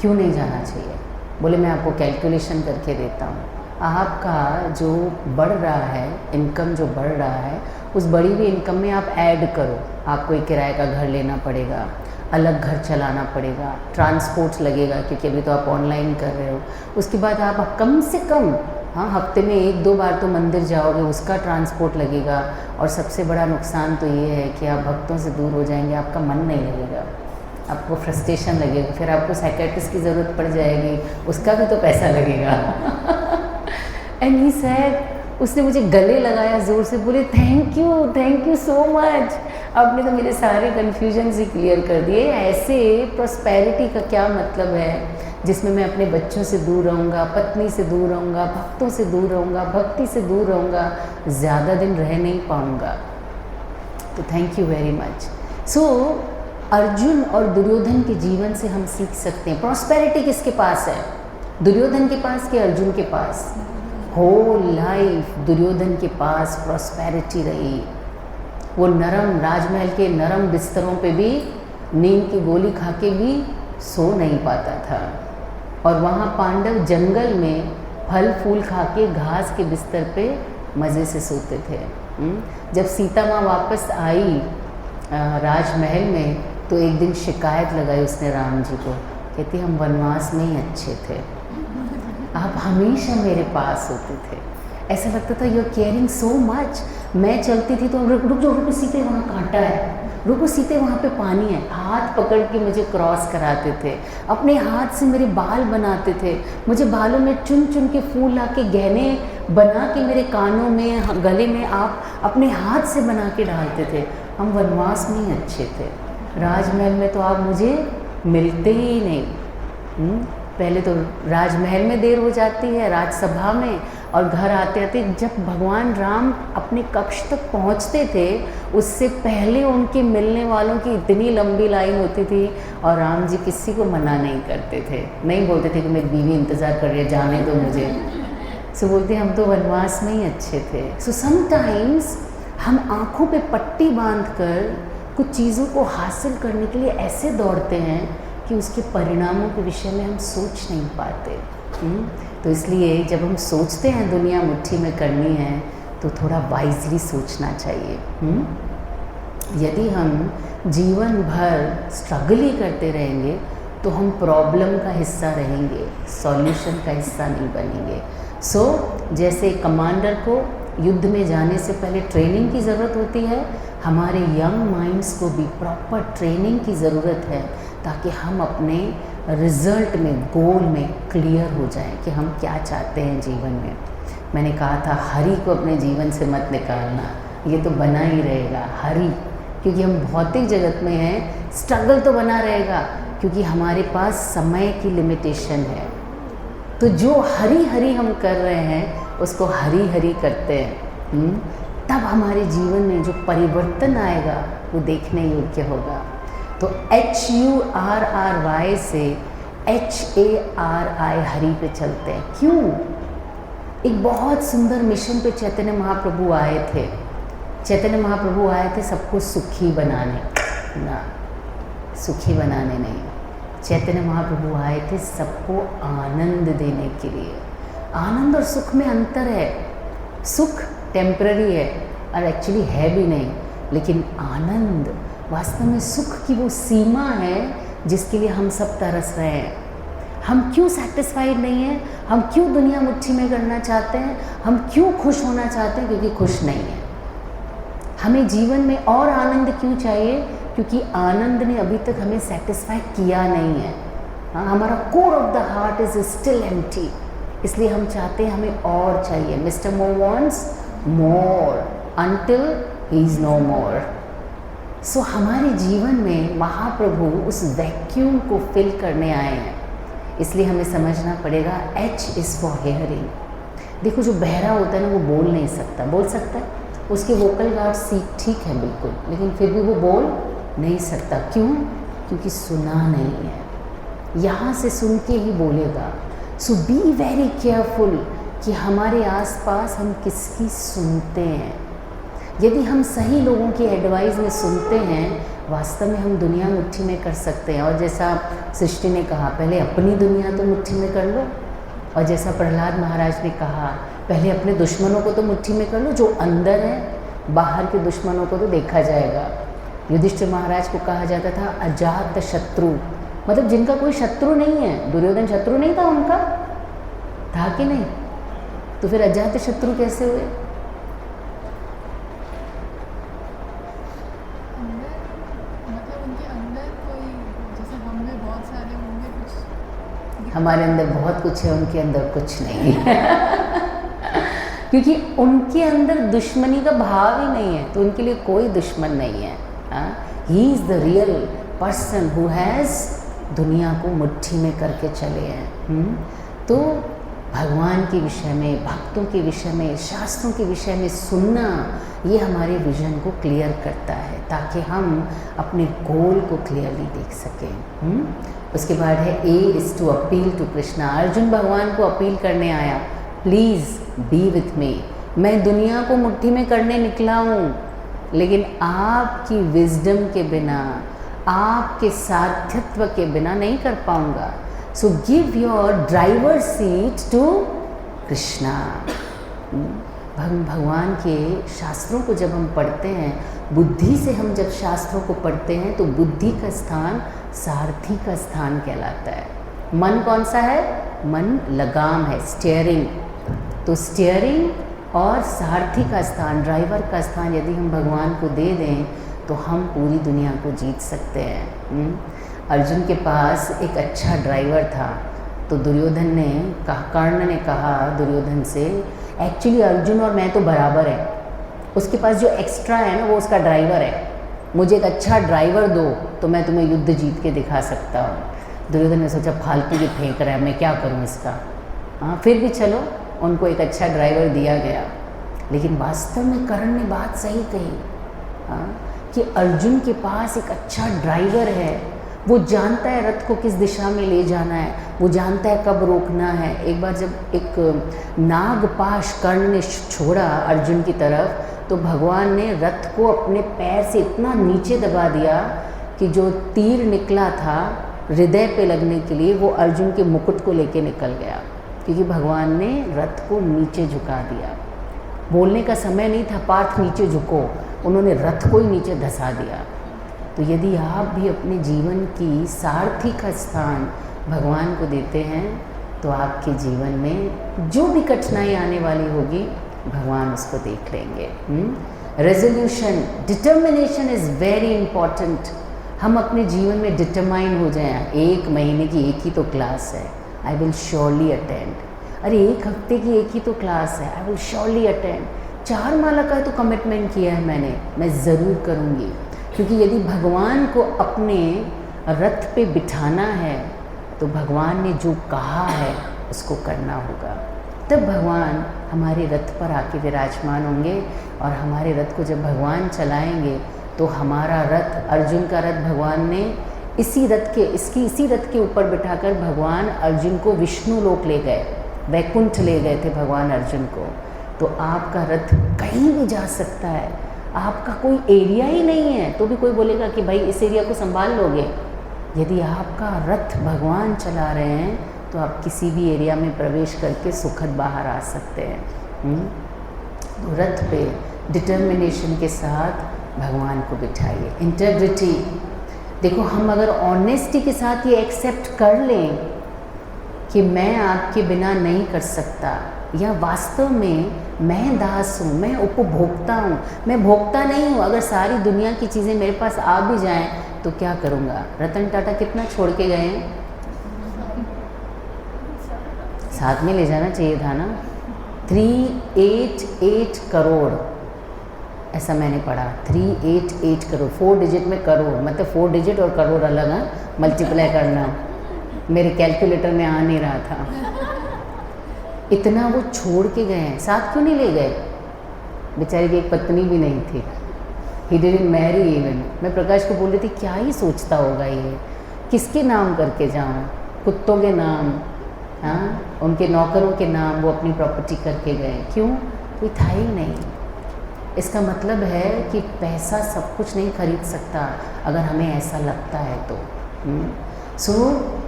क्यों नहीं जाना चाहिए? बोले मैं आपको कैलकुलेशन करके देता हूँ, आपका जो बढ़ रहा है, इनकम जो बढ़ रहा है, उस बढ़ी हुई इनकम में आप ऐड करो, आपको एक किराए का घर लेना पड़ेगा, अलग घर चलाना पड़ेगा, ट्रांसपोर्ट लगेगा क्योंकि अभी तो आप ऑनलाइन कर रहे हो, उसके बाद आप कम से कम हफ्ते में 1-2 बार तो मंदिर जाओगे, उसका ट्रांसपोर्ट लगेगा। और सबसे बड़ा नुकसान तो ये है कि आप भक्तों से दूर हो जाएंगे, आपका मन नहीं लगेगा, आपको फ्रस्ट्रेशन लगेगा, फिर आपको साइकेट्रिस्ट की ज़रूरत पड़ जाएगी, उसका भी तो पैसा लगेगा। एंड ही सेड, उसने मुझे गले लगाया ज़ोर से, बोले थैंक यू सो मच, आपने तो मेरे सारे कन्फ्यूजन ही क्लियर कर दिए। ऐसे प्रॉस्पेरिटी का क्या मतलब है जिसमें मैं अपने बच्चों से दूर रहूँगा, पत्नी से दूर रहूँगा, भक्तों से दूर रहूँगा, भक्ति से दूर रहूँगा, ज़्यादा दिन रह नहीं पाऊँगा। तो थैंक यू वेरी मच। सो अर्जुन और दुर्योधन के जीवन से हम सीख सकते हैं प्रॉस्पेरिटी किसके पास है, दुर्योधन के पास कि अर्जुन के पास? होल लाइफ दुर्योधन के पास प्रॉस्पेरिटी रही। वो नरम राजमहल के नरम बिस्तरों पे भी नींद की गोली खा के भी सो नहीं पाता था, और वहाँ पांडव जंगल में फल फूल खा के घास के बिस्तर पे मज़े से सोते थे। जब सीता माँ वापस आई राजमहल में तो एक दिन शिकायत लगाई उसने राम जी को, कहती हम वनवास में ही अच्छे थे, आप हमेशा मेरे पास होते थे, ऐसा लगता था you are caring so much. मैं चलती थी तो रुक जाओ सीते वहाँ कांटा है, रुको सीते वहाँ पे पानी है, हाथ पकड़ के मुझे क्रॉस कराते थे, अपने हाथ से मेरे बाल बनाते थे, मुझे बालों में चुन चुन के फूल ला के गहने बना के मेरे कानों में गले में आप अपने हाथ से बना के डालते थे। हम वनवास में ही अच्छे थे, राजमहल में तो आप मुझे मिलते ही नहीं। पहले तो राजमहल में देर हो जाती है, राजसभा में, और घर आते आते जब भगवान राम अपने कक्ष तक पहुंचते थे उससे पहले उनके मिलने वालों की इतनी लंबी लाइन होती थी, और राम जी किसी को मना नहीं करते थे, नहीं बोलते थे कि मेरी बीवी इंतज़ार कर रही है जाने दो मुझे। सो बोलते हम तो वनवास में ही अच्छे थे। सो समटाइम्स हम आँखों पे पट्टी बांध कर कुछ चीज़ों को हासिल करने के लिए ऐसे दौड़ते हैं कि उसके परिणामों के विषय में हम सोच नहीं पाते। तो इसलिए जब हम सोचते हैं दुनिया मुट्ठी में करनी है तो थोड़ा वाइजली सोचना चाहिए। यदि हम जीवन भर स्ट्रगल ही करते रहेंगे तो हम प्रॉब्लम का हिस्सा रहेंगे, सॉल्यूशन का हिस्सा नहीं बनेंगे। सो जैसे कमांडर को युद्ध में जाने से पहले ट्रेनिंग की ज़रूरत होती है, हमारे यंग माइंड्स को भी प्रॉपर ट्रेनिंग की ज़रूरत है ताकि हम अपने रिज़ल्ट में, गोल में क्लियर हो जाएं कि हम क्या चाहते हैं जीवन में। मैंने कहा था हरि को अपने जीवन से मत निकालना, ये तो बना ही रहेगा हरि, क्योंकि हम भौतिक जगत में हैं। स्ट्रगल तो बना रहेगा क्योंकि हमारे पास समय की लिमिटेशन है। तो जो हरि हरि हम कर रहे हैं उसको हरि हरि करते हैं, तब हमारे जीवन में जो परिवर्तन आएगा वो देखने योग्य होगा। तो HURRY से HARI हरि पे चलते हैं। क्यों? एक बहुत सुंदर मिशन पे चैतन्य महाप्रभु आए थे। चैतन्य महाप्रभु आए थे सबको सुखी बनाने, ना सुखी बनाने नहीं। चैतन्य महाप्रभु आए थे सबको आनंद देने के लिए। आनंद और सुख में अंतर है। सुख टेम्पररी है और एक्चुअली है भी नहीं, लेकिन आनंद वास्तव में सुख की वो सीमा है जिसके लिए हम सब तरस रहे हैं। हम क्यों सेटिस्फाइड नहीं हैं? हम क्यों दुनिया मुट्ठी में करना चाहते हैं? हम क्यों खुश होना चाहते हैं? क्योंकि खुश नहीं है। हमें जीवन में और आनंद क्यों चाहिए? क्योंकि आनंद ने अभी तक हमें सेटिस्फाई किया नहीं है। हाँ, हमारा core of the heart is still empty, इसलिए हम चाहते हैं हमें और चाहिए। Mister more wants more until he is no more. So हमारे जीवन में महाप्रभु उस वैक्यूम को फिल करने आए हैं, इसलिए हमें समझना पड़ेगा H इज़ फॉर हेयरिंग। देखो जो बहरा होता है ना वो बोल नहीं सकता, बोल सकता है, उसके वोकल गार्ड्स ठीक है बिल्कुल, लेकिन फिर भी वो बोल नहीं सकता। क्यों? क्योंकि सुना नहीं है। यहाँ से सुन के ही बोलेगा। सो बी वेरी केयरफुल कि हमारे आसपास हम किसकी सुनते हैं। यदि हम सही लोगों की एडवाइस में सुनते हैं, वास्तव में हम दुनिया मुट्ठी में कर सकते हैं। और जैसा सृष्टि ने कहा, पहले अपनी दुनिया तो मुट्ठी में कर लो, और जैसा प्रहलाद महाराज ने कहा, पहले अपने दुश्मनों को तो मुट्ठी में कर लो, जो अंदर है, बाहर के दुश्मनों को तो देखा जाएगा। युधिष्ठिर महाराज को कहा जाता था अजात शत्रु, मतलब जिनका कोई शत्रु नहीं है। दुर्योधन शत्रु नहीं था उनका, था कि नहीं? तो फिर अजात शत्रु कैसे हुए? हमारे अंदर बहुत कुछ है, उनके अंदर कुछ नहीं है क्योंकि उनके अंदर दुश्मनी का भाव ही नहीं है, तो उनके लिए कोई दुश्मन नहीं है। He is the real person who has दुनिया को मुट्ठी में करके चले हैं। तो भगवान के विषय में, भक्तों के विषय में, शास्त्रों के विषय में सुनना, ये हमारे विजन को क्लियर करता है ताकि हम अपने गोल को क्लियरली देख सकें। उसके बाद है a is to appeal to Krishna. Arjun भगवान को अपील करने आया, प्लीज़ बी विथ मी, मैं दुनिया को मुट्ठी में करने निकला हूँ, लेकिन आपकी विजडम के बिना, आपके साध्यत्व के बिना नहीं कर पाऊँगा। So give your driver seat to Krishna. भगवान के शास्त्रों को जब हम पढ़ते हैं, बुद्धि से हम जब शास्त्रों को पढ़ते हैं, तो बुद्धि का स्थान सारथी का स्थान कहलाता है। मन कौन सा है? मन लगाम है, स्टीयरिंग। तो स्टीयरिंग और सारथी का स्थान, ड्राइवर का स्थान यदि हम भगवान को दे दें तो हम पूरी दुनिया को जीत सकते हैं। अर्जुन के पास एक अच्छा ड्राइवर था, तो दुर्योधन ने कहा, कर्ण ने कहा दुर्योधन से, एक्चुअली अर्जुन और मैं तो बराबर हैं, उसके पास जो एक्स्ट्रा है ना वो उसका ड्राइवर है, मुझे एक अच्छा ड्राइवर दो तो मैं तुम्हें युद्ध जीत के दिखा सकता हूँ। दुर्योधन ने सोचा फालतू की फेंक रहा है, मैं क्या करूँ इसका। हाँ, फिर भी चलो उनको एक अच्छा ड्राइवर दिया गया। लेकिन वास्तव में कर्ण ने बात सही कही, हाँ, कि अर्जुन के पास एक अच्छा ड्राइवर है, वो जानता है रथ को किस दिशा में ले जाना है, वो जानता है कब रोकना है। एक बार जब एक नागपाश कर्ण ने छोड़ा अर्जुन की तरफ, तो भगवान ने रथ को अपने पैर से इतना नीचे दबा दिया कि जो तीर निकला था हृदय पे लगने के लिए, वो अर्जुन के मुकुट को लेके निकल गया, क्योंकि भगवान ने रथ को नीचे झुका दिया। बोलने का समय नहीं था, पार्थ नीचे झुको, उन्होंने रथ को ही नीचे धंसा दिया। तो यदि आप भी अपने जीवन की सारथी का स्थान भगवान को देते हैं, तो आपके जीवन में जो भी कठिनाई आने वाली होगी, भगवान उसको देख लेंगे। Resolution, determination is very important. हम अपने जीवन में डिटरमाइन हो जाएं। 1 महीने की एक ही तो क्लास है, आई विल श्योरली अटेंड। अरे 1 हफ्ते की एक ही तो क्लास है, आई विल श्योरली अटेंड। 4 माला का तो कमिटमेंट किया है मैंने, मैं ज़रूर करूँगी। क्योंकि यदि भगवान को अपने रथ पे बिठाना है, तो भगवान ने जो कहा है उसको करना होगा। तब भगवान हमारे रथ पर आके विराजमान होंगे, और हमारे रथ को जब भगवान चलाएंगे तो हमारा रथ, अर्जुन का रथ, भगवान ने इसी रथ के ऊपर बिठाकर भगवान अर्जुन को विष्णु लोक ले गए, वैकुंठ ले गए थे भगवान अर्जुन को। तो आपका रथ कहीं भी जा सकता है, आपका कोई एरिया ही नहीं है तो भी कोई बोलेगा कि भाई इस एरिया को संभाल लोगे। यदि आपका रथ भगवान चला रहे हैं तो आप किसी भी एरिया में प्रवेश करके सुखद बाहर आ सकते हैं। तो रथ पे डिटर्मिनेशन के साथ भगवान को बिठाइए। इंटेग्रिटी, देखो हम अगर ऑनेस्टी के साथ ये एक्सेप्ट कर लें कि मैं आपके बिना नहीं कर सकता, या वास्तव में मैं दास हूँ, मैं उपभोक्ता हूँ, मैं भोक्ता नहीं हूँ, अगर सारी दुनिया की चीज़ें मेरे पास आ भी जाएं तो क्या करूँगा। रतन टाटा कितना छोड़ के गए हैं, साथ में ले जाना चाहिए था ना। 388 करोड़, ऐसा मैंने पढ़ा, 388 करोड़, 4 डिजिट में करोड़, मतलब 4 डिजिट और करोड़ अलग है, मल्टीप्लाई करना मेरे कैलकुलेटर में आ नहीं रहा था। इतना वो छोड़ के गए हैं, साथ क्यों नहीं ले गए? बेचारे की एक पत्नी भी नहीं थी, ही डिडंट मैरी इवन। मैं प्रकाश को बोल रही थी क्या ही सोचता होगा ये, किसके नाम करके जाऊँ, कुत्तों के नाम, हाँ, उनके नौकरों के नाम वो अपनी प्रॉपर्टी करके गए, क्यों? कोई था ही नहीं। इसका मतलब है कि पैसा सब कुछ नहीं खरीद सकता, अगर हमें ऐसा लगता है तो। सो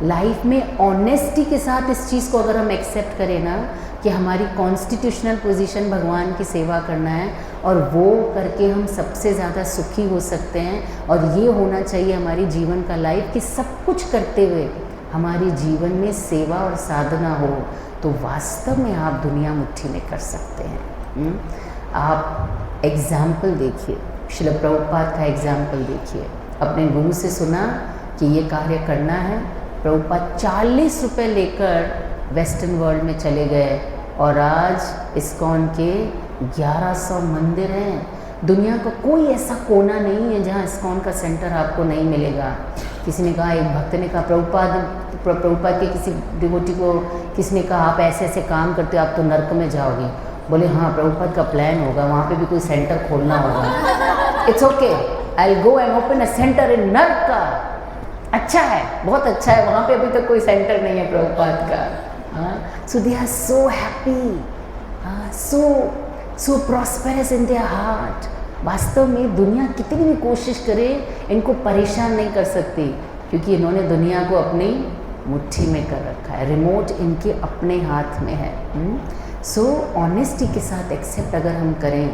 लाइफ में ऑनेस्टी के साथ इस चीज़ को अगर हम एक्सेप्ट करें ना कि हमारी कॉन्स्टिट्यूशनल पोजीशन भगवान की सेवा करना है, और वो करके हम सबसे ज़्यादा सुखी हो सकते हैं, और ये होना चाहिए हमारी जीवन का लाइफ कि सब कुछ करते हुए हमारी जीवन में सेवा और साधना हो, तो वास्तव में आप दुनिया मुट्ठी में कर सकते हैं। आप एग्ज़ाम्पल देखिए, श्रील प्रभुपाद का एग्ज़ाम्पल देखिए। अपने गुरु से सुना कि ये कार्य करना है, प्रभुपाद 40 रुपये लेकर वेस्टर्न वर्ल्ड में चले गए, और आज इस्कॉन के 1100 मंदिर हैं। दुनिया का कोई ऐसा कोना नहीं है जहाँ इस्कॉन का सेंटर आपको नहीं मिलेगा। किसी ने कहा, एक भक्त ने कहा, प्रभुपाद के किसी डिवोटी को किसी ने कहा आप ऐसे ऐसे काम करते हो, आप तो नर्क में जाओगे। बोले हाँ, प्रभुपाद का प्लान होगा, वहाँ पे भी कोई सेंटर खोलना होगा। It's okay, I will go and open a centre in नर्क का। अच्छा है, बहुत अच्छा है, वहाँ पे अभी तक कोई सेंटर नहीं है प्रभुपाद का। So they are so happy, so prosperous in their heart. वास्तव में दुनिया कितनी भी कोशिश करे इनको परेशान नहीं कर सकती, क्योंकि इन्होंने दुनिया को अपनी मुट्ठी में कर रखा है, रिमोट इनके अपने हाथ में है। सो ऑनेस्टी के साथ एक्सेप्ट अगर हम करें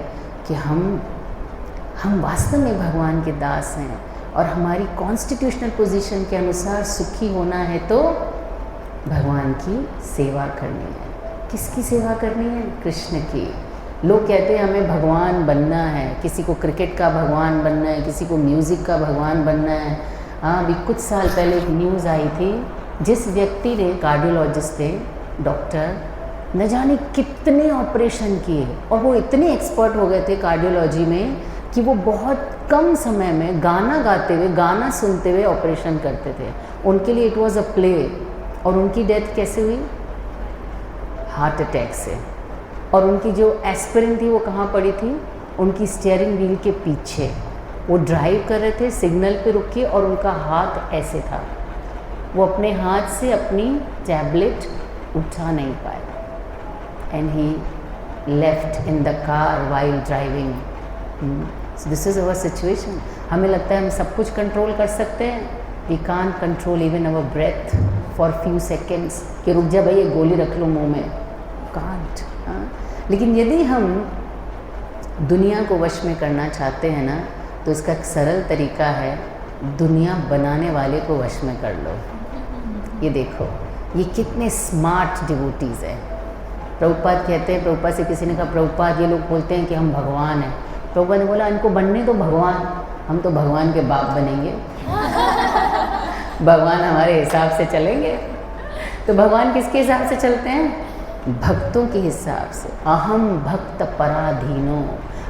कि हम वास्तव में भगवान के दास हैं और हमारी कॉन्स्टिट्यूशनल पोजीशन के अनुसार सुखी होना है, तो भगवान की सेवा करनी है। किसकी सेवा करनी है? कृष्ण की। लोग कहते हैं हमें भगवान बनना है, किसी को क्रिकेट का भगवान बनना है, किसी को म्यूज़िक का भगवान बनना है। हाँ, अभी कुछ साल पहले एक न्यूज़ आई थी, जिस व्यक्ति ने, कार्डियोलॉजिस्ट थे, डॉक्टर, न जाने कितने ऑपरेशन किए और वो इतने एक्सपर्ट हो गए थे कार्डियोलॉजी में कि वो बहुत कम समय में गाना गाते हुए, गाना सुनते हुए ऑपरेशन करते थे। उनके लिए इट वाज अ प्ले। और उनकी डेथ कैसे हुई? हार्ट अटैक से। और उनकी जो एस्पिरिन थी वो कहाँ पड़ी थी? उनकी स्टीयरिंग व्हील के पीछे। वो ड्राइव कर रहे थे, सिग्नल पे रुके और उनका हाथ ऐसे था, वो अपने हाथ से अपनी टैबलेट उठा नहीं पाए। And he left in the car while driving. So this is our situation. हमें लगता है हम सब कुछ कंट्रोल कर सकते हैं, we can't control even our breath for few seconds, कि रुक जा भाई, ये गोली रख लो मुँह में, कांट। लेकिन यदि हम दुनिया को वश में करना चाहते हैं ना, तो इसका एक सरल तरीका है, दुनिया बनाने वाले को वश में कर लो। ये देखो, ये कितने स्मार्ट डिवोटीज़ हैं। प्रभुपाद कहते हैं, प्रभुपाद से किसी ने कहा, प्रभुपाद ये लोग बोलते हैं कि हम भगवान हैं। प्रभुपाद ने बोला, इनको बनने तो भगवान, हम तो भगवान के बाप बनेंगे। भगवान हमारे हिसाब से चलेंगे। तो भगवान किसके हिसाब से चलते हैं? भक्तों के हिसाब से। अहम भक्त पराधीनो,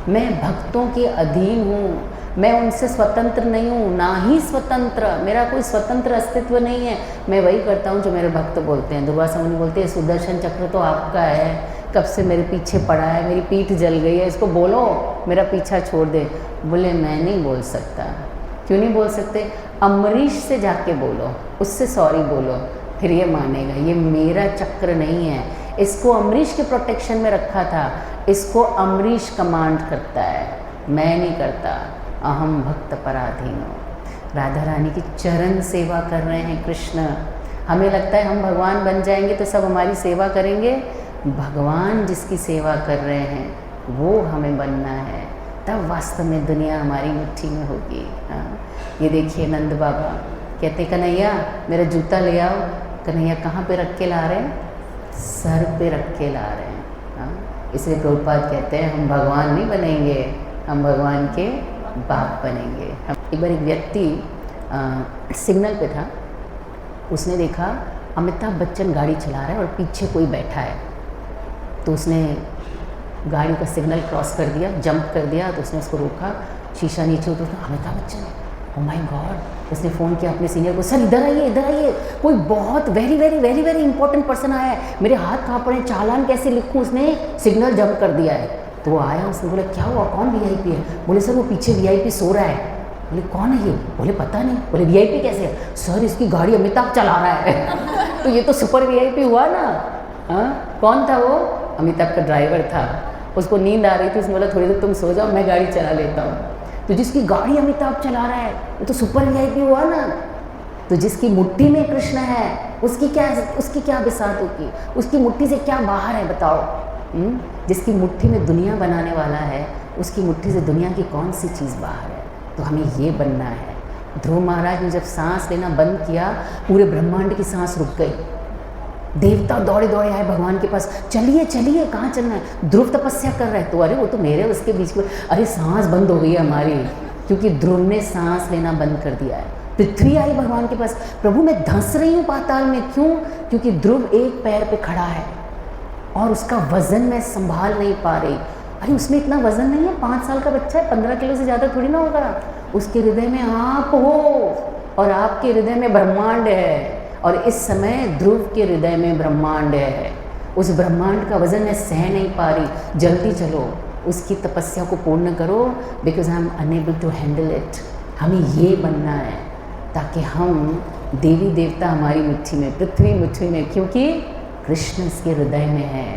मैं भक्तों के अधीन हूँ, मैं उनसे स्वतंत्र नहीं हूँ, ना ही स्वतंत्र, मेरा कोई स्वतंत्र अस्तित्व नहीं है। मैं वही करता हूँ जो मेरे भक्त बोलते हैं। दुर्वासा मुनि बोलते हैं, सुदर्शन चक्र तो आपका है, कब से मेरे पीछे पड़ा है, मेरी पीठ जल गई है, इसको बोलो मेरा पीछा छोड़ दे। बोले मैं नहीं बोल सकता। क्यों नहीं बोल सकते? अम्बरीश से जाके बोलो, उससे सॉरी बोलो, फिर ये मानेगा। ये मेरा चक्र नहीं है, इसको अम्बरीश के प्रोटेक्शन में रखा था, इसको अम्बरीश कमांड करता है, मैं नहीं करता। अहम भक्त पराधीनो। राधा रानी की चरण सेवा कर रहे हैं कृष्ण। हमें लगता है हम भगवान बन जाएंगे तो सब हमारी सेवा करेंगे। भगवान जिसकी सेवा कर रहे हैं वो हमें बनना है, तब वास्तव में दुनिया हमारी मुट्ठी में होगी। हाँ, ये देखिए नंद बाबा कहते, कन्हैया मेरा जूता ले आओ। कन्हैया कहाँ पे रख के ला रहे हैं? सर पे रख के ला रहे हैं। हाँ, इसलिए प्रभुपाद कहते हैं हम भगवान नहीं बनेंगे, हम भगवान के बाप बनेंगे। एक बार एक व्यक्ति सिग्नल पे था, उसने देखा अमिताभ बच्चन गाड़ी चला रहा है और पीछे कोई बैठा है, तो उसने गाड़ी का सिग्नल क्रॉस कर दिया, जंप कर दिया। तो उसने उसको रोका, शीशा नीचे उतरा, Amitabh Bachchan, oh my God. उसने फ़ोन किया अपने सीनियर को, सर इधर आइए, इधर आइए, कोई बहुत very very very very important person आया है, मेरे हाथ कहाँ पड़े, चालान कैसे लिखूँ, उसने सिग्नल जंप कर दिया है। तो वो आया, उसने बोला क्या हुआ, कौन वीआईपी है? बोले सर वो पीछे वीआईपी सो रहा है। बोले कौन है ये? बोले पता नहीं। बोले वीआईपी कैसे है? सर इसकी गाड़ी अमिताभ चला रहा है। तो ये तो सुपर वीआईपी हुआ ना। हाँ, कौन था वो? अमिताभ का ड्राइवर था। उसको नींद आ रही थी, उसने बोला थोड़ी देर तुम सो जाओ, मैं गाड़ी चला लेता हूँ। तो जिसकी गाड़ी अमिताभ चला रहा है वो तो सुपर वीआईपी हुआ ना। तो जिसकी मुट्ठी में कृष्ण है उसकी क्या बिसात होगी, उसकी मुट्ठी से क्या बाहर है बताओ। जिसकी मुट्ठी में दुनिया बनाने वाला है, उसकी मुट्ठी से दुनिया की कौन सी चीज़ बाहर है? तो हमें ये बनना है। ध्रुव महाराज ने जब सांस लेना बंद किया, पूरे ब्रह्मांड की सांस रुक गई। देवता दौड़े दौड़े आए भगवान के पास, चलिए चलिए, कहाँ चलना है? ध्रुव तपस्या कर रहा है। तो अरे वो तो मेरे उसके बीच में, अरे सांस बंद हो गई है हमारी, क्योंकि ध्रुव ने सांस लेना बंद कर दिया है। पृथ्वी आई भगवान के पास, प्रभु मैं धंस रही हूँ पाताल में। क्यों? क्योंकि ध्रुव एक पैर पे खड़ा है और उसका वजन मैं संभाल नहीं पा रही। अरे उसमें इतना वजन नहीं है, 5 साल का बच्चा है, 15 किलो से ज़्यादा थोड़ी ना होगा। उसके हृदय में आप हो, और आपके हृदय में ब्रह्मांड है, और इस समय ध्रुव के हृदय में ब्रह्मांड है। उस ब्रह्मांड का वज़न मैं सह नहीं पा रही, जल्दी चलो उसकी तपस्या को पूर्ण करो, because I am unable to handle it. हमें ये बनना है ताकि हम देवी देवता हमारी मुट्ठी में, पृथ्वी मुट्ठी में, क्योंकि कृष्ण इसके हृदय में है।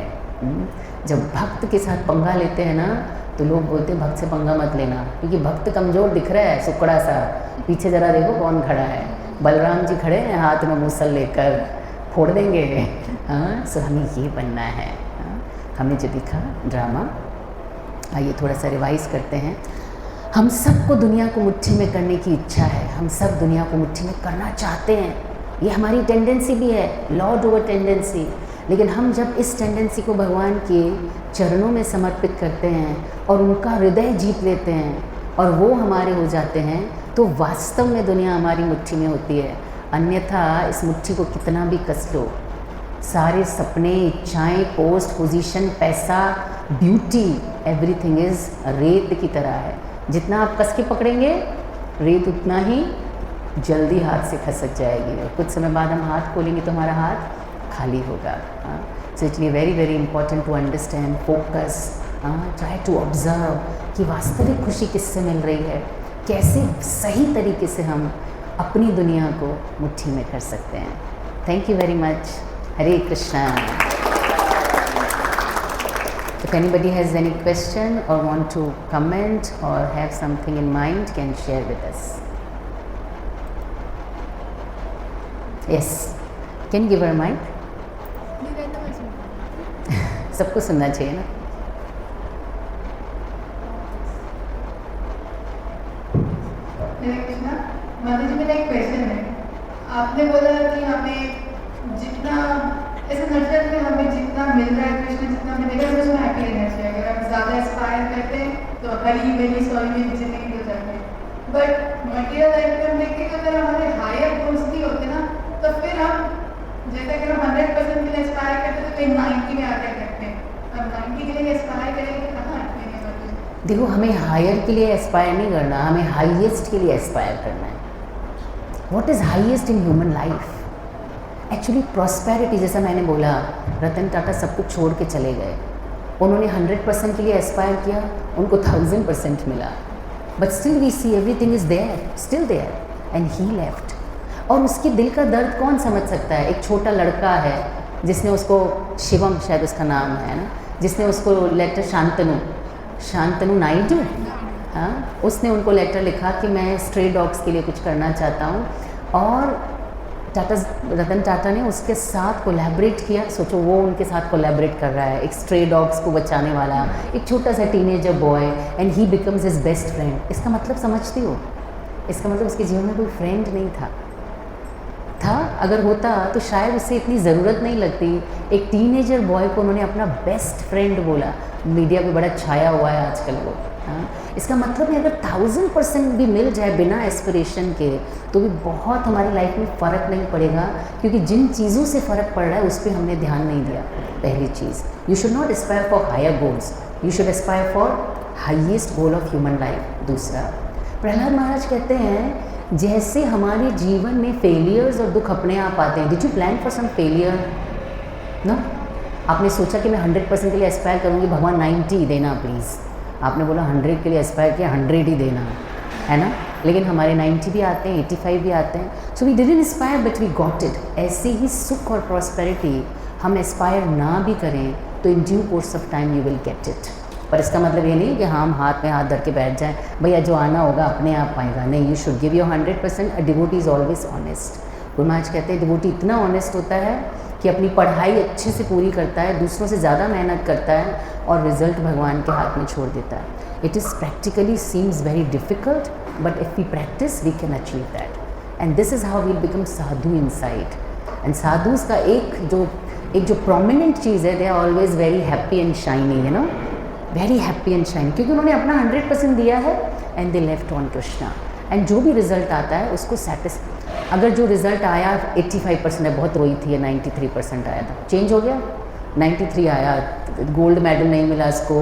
जब भक्त के साथ पंगा लेते हैं ना तो लोग बोलते हैं भक्त से पंगा मत लेना, क्योंकि भक्त कमज़ोर दिख रहा है, सुकड़ा सा। पीछे ज़रा देखो कौन खड़ा है, बलराम जी खड़े हैं हाथ में मूसल लेकर, फोड़ देंगे। हाँ, सो हमें ये बनना है। हाँ, हमने जो दिखा ड्रामा, आइए थोड़ा सा रिवाइज करते हैं। हम सबको दुनिया को मुट्ठी में करने की इच्छा है, हम सब दुनिया को मुट्ठी में करना चाहते हैं, ये हमारी टेंडेंसी भी है, लॉर्ड ओवर टेंडेंसी। लेकिन हम जब इस टेंडेंसी को भगवान के चरणों में समर्पित करते हैं और उनका हृदय जीत लेते हैं और वो हमारे हो जाते हैं, तो वास्तव में दुनिया हमारी मुट्ठी में होती है। अन्यथा इस मुट्ठी को कितना भी कस लो, सारे सपने, इच्छाएं, पोस्ट, पोजीशन, पैसा, ब्यूटी, एवरीथिंग इज़ रेत की तरह है। जितना आप कस के पकड़ेंगे रेत उतना ही जल्दी हाथ से खसक जाएगी, और कुछ समय बाद हम हाथ खोलेंगे तो हमारा हाथ खाली होगा। सो इसलिए very very important to understand, focus, try to observe कि वास्तविक खुशी किससे मिल रही है, कैसे सही तरीके से हम अपनी दुनिया को मुट्ठी में कर सकते हैं। Thank you very much. Hare Krishna. If anybody has any question or want to comment or have something in mind, can share with us. Yes, can you give her a mic? सबको सुनना चाहिए ना। माता जी, मेरा एक क्वेश्चन है। आपने बोला कि हमें जितना ऐसे नर्सरी में हमें जितना मिल रहा है, कृष्ण जितना मिलेगा हमें उसमें हैप्पी रहना चाहिए। अगर हम ज़्यादा एस्पायर करते हैं तो हरी मेरी सॉरी में जिंदगी हो जाती है। बट मटेरियल लाइफ में हम देखते हैं अगर हमारे हायर गोल्स नहीं होते ना, तो फिर हम जैसे अगर हम 100% के लिए एस्पायर करते हैं तो कहीं 90 में आकर करते हैं। अब 90 के लिए एस्पायर करेंगे तो कहाँ अटकेंगे? देखो, हमें हायर के लिए एस्पायर नहीं करना, हमें हाईएस्ट के लिए एस्पायर करना है। What is highest in human life? Actually prosperity. जैसा मैंने बोला, रतन टाटा सब कुछ छोड़ के चले गए, उन्होंने 100% के लिए एस्पायर किया, उनको 1000% मिला, but still we see everything is there, still there, and he left. और उसके दिल का दर्द कौन समझ सकता है? एक छोटा लड़का है जिसने उसको, शिवम शायद उसका नाम है ना, जिसने उसको लेटर, शांतनु नायडू, हाँ, उसने उनको लेटर लिखा कि मैं स्ट्रे डॉग्स के लिए कुछ करना चाहता हूँ, और रतन टाटा ने उसके साथ कोलैबोरेट किया। सोचो, वो उनके साथ कोलैबोरेट कर रहा है, एक स्ट्रे डॉग्स को बचाने वाला, एक छोटा सा teenager boy, and he becomes his best friend. इसका मतलब समझती हो? इसका मतलब उसके जीवन में कोई फ्रेंड नहीं था। अगर होता तो शायद उससे इतनी ज़रूरत नहीं लगती। एक टीनेजर बॉय को उन्होंने अपना बेस्ट फ्रेंड बोला। मीडिया पे बड़ा छाया हुआ है आजकल वो। हाँ, इसका मतलब है अगर 1000% भी मिल जाए बिना एस्पिरेशन के, तो भी बहुत हमारी लाइफ में फ़र्क नहीं पड़ेगा, क्योंकि जिन चीज़ों से फ़र्क पड़ रहा है उस पर हमने ध्यान नहीं दिया। पहली चीज़, you should not aspire for higher goals, you should aspire for highest goal of human life. दूसरा, प्रहलाद महाराज कहते हैं, जैसे हमारे जीवन में फेलियर्स और दुख अपने आप आते हैं। Did you plan for some failure? No, आपने सोचा कि मैं 100% के लिए एस्पायर करूँगी, भगवान 90 देना प्लीज़। आपने बोला 100 के लिए एस्पायर किया, 100 ही देना, है ना? लेकिन हमारे 90 भी आते हैं, 85 भी आते हैं। So we didn't inspire but we got it. ऐसे ही सुख और प्रॉस्पेरिटी, हम एस्पायर ना भी करें तो in due course of time you will get it. पर इसका मतलब ये नहीं कि हम हाथ में हाथ धर के बैठ जाएं, भैया जो आना होगा अपने आप आएगा। नहीं, you should give your 100%। A devotee is always honest. Guru Maharaj कहते हैं डिवोटी इतना ऑनेस्ट होता है कि अपनी पढ़ाई अच्छे से पूरी करता है, दूसरों से ज़्यादा मेहनत करता है, और रिजल्ट भगवान के हाथ में छोड़ देता है। It is practically seems very difficult, but if we practise we can achieve that, and this is how we'll become sadhu inside. And sadhus का एक जो प्रोमिनेंट चीज़ है, they are always very happy and shiny, you know, very happy and shiny, क्योंकि उन्होंने अपना 100% दिया है, and they left on Krishna. And जो भी रिजल्ट आता है उसको अगर जो रिज़ल्ट आया 85% है, बहुत रोई थी, 93% आया था, चेंज हो गया, 93 आया, गोल्ड मेडल नहीं मिला इसको,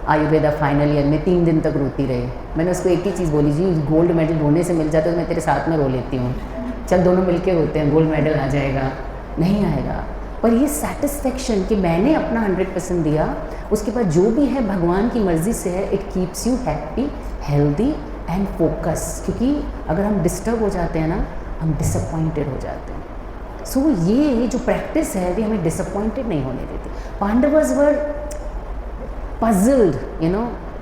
आयुर्वेदा फाइनल ईयर में 3 दिन तक रोती रही। मैंने उसको एक ही चीज़ बोली, जी गोल्ड मेडल रोने से मिल जाता तो मैं तेरे साथ में रो लेती हूँ, चल दोनों मिलके रोते हैं, गोल्ड मेडल आ जाएगा। नहीं आएगा, पर ये सेटिस्फेक्शन कि मैंने अपना 100% दिया, उसके बाद जो भी है भगवान की मर्ज़ी से है, it keeps you happy, healthy and focus. क्योंकि अगर हम डिस्टर्ब हो जाते हैं ना, हम डिसअपॉइंटेड हो जाते हैं। सो ये जो प्रैक्टिस है ये हमें डिसअपॉइंटेड नहीं होने देती। Pandavas were puzzled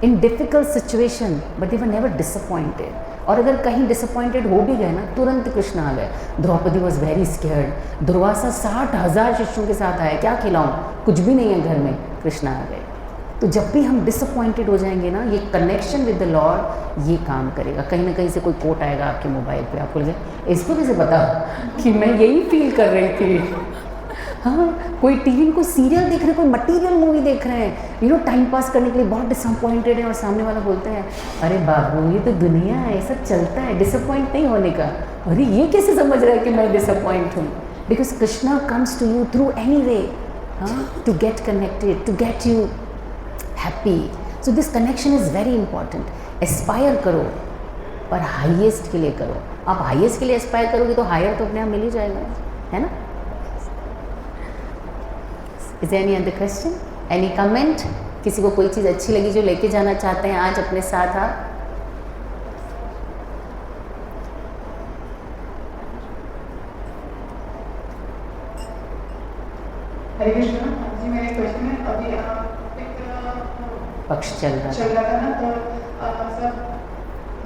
in difficult situation, but they were never disappointed. और अगर कहीं डिसअपॉइंटेड हो भी गए ना, तुरंत कृष्ण आ गए। Draupadi was very scared, Durvasa 60,000 शिष्यों के साथ आए, क्या खिलाऊं, कुछ भी नहीं है घर में, कृष्ण आ गए। तो जब भी हम डिसअपॉइंटेड हो जाएंगे ना, ये कनेक्शन विद द लॉर्ड ये काम करेगा। कहीं ना कहीं से कोई कोट आएगा आपके मोबाइल पे, आपको लगे इसको कैसे पता कि मैं यही फील कर रही थी। हाँ, कोई टीवी में कोई सीरियल देख रहे हैं, कोई मटीरियल मूवी देख रहे हैं, टाइम पास करने के लिए बहुत डिसअपॉइंटेड है, और सामने वाला बोलता है अरे बाबू ये तो दुनिया है, ये सब चलता है, डिसअपॉइंट नहीं होने का। अरे ये कैसे समझ रहा है कि मैं डिसअपॉइंट हूँ? Because Krishna comes to you through any way, to get connected, to get you happy. So this connection is very important. Aspire करो, पर हाईएस्ट के लिए करो। आप हाईएस्ट के लिए एस्पायर करोगे तो हायर तो अपने आप मिल ही जाएगा, है ना? Is any other question, any comment? किसी को कोई चीज़ अच्छी लगी जो लेके जाना चाहते हैं आज अपने साथ आप? हरे कृष्ण जी, मेरा क्वेश्चन है, अभी पक्ष चल रहा था ना, तो सब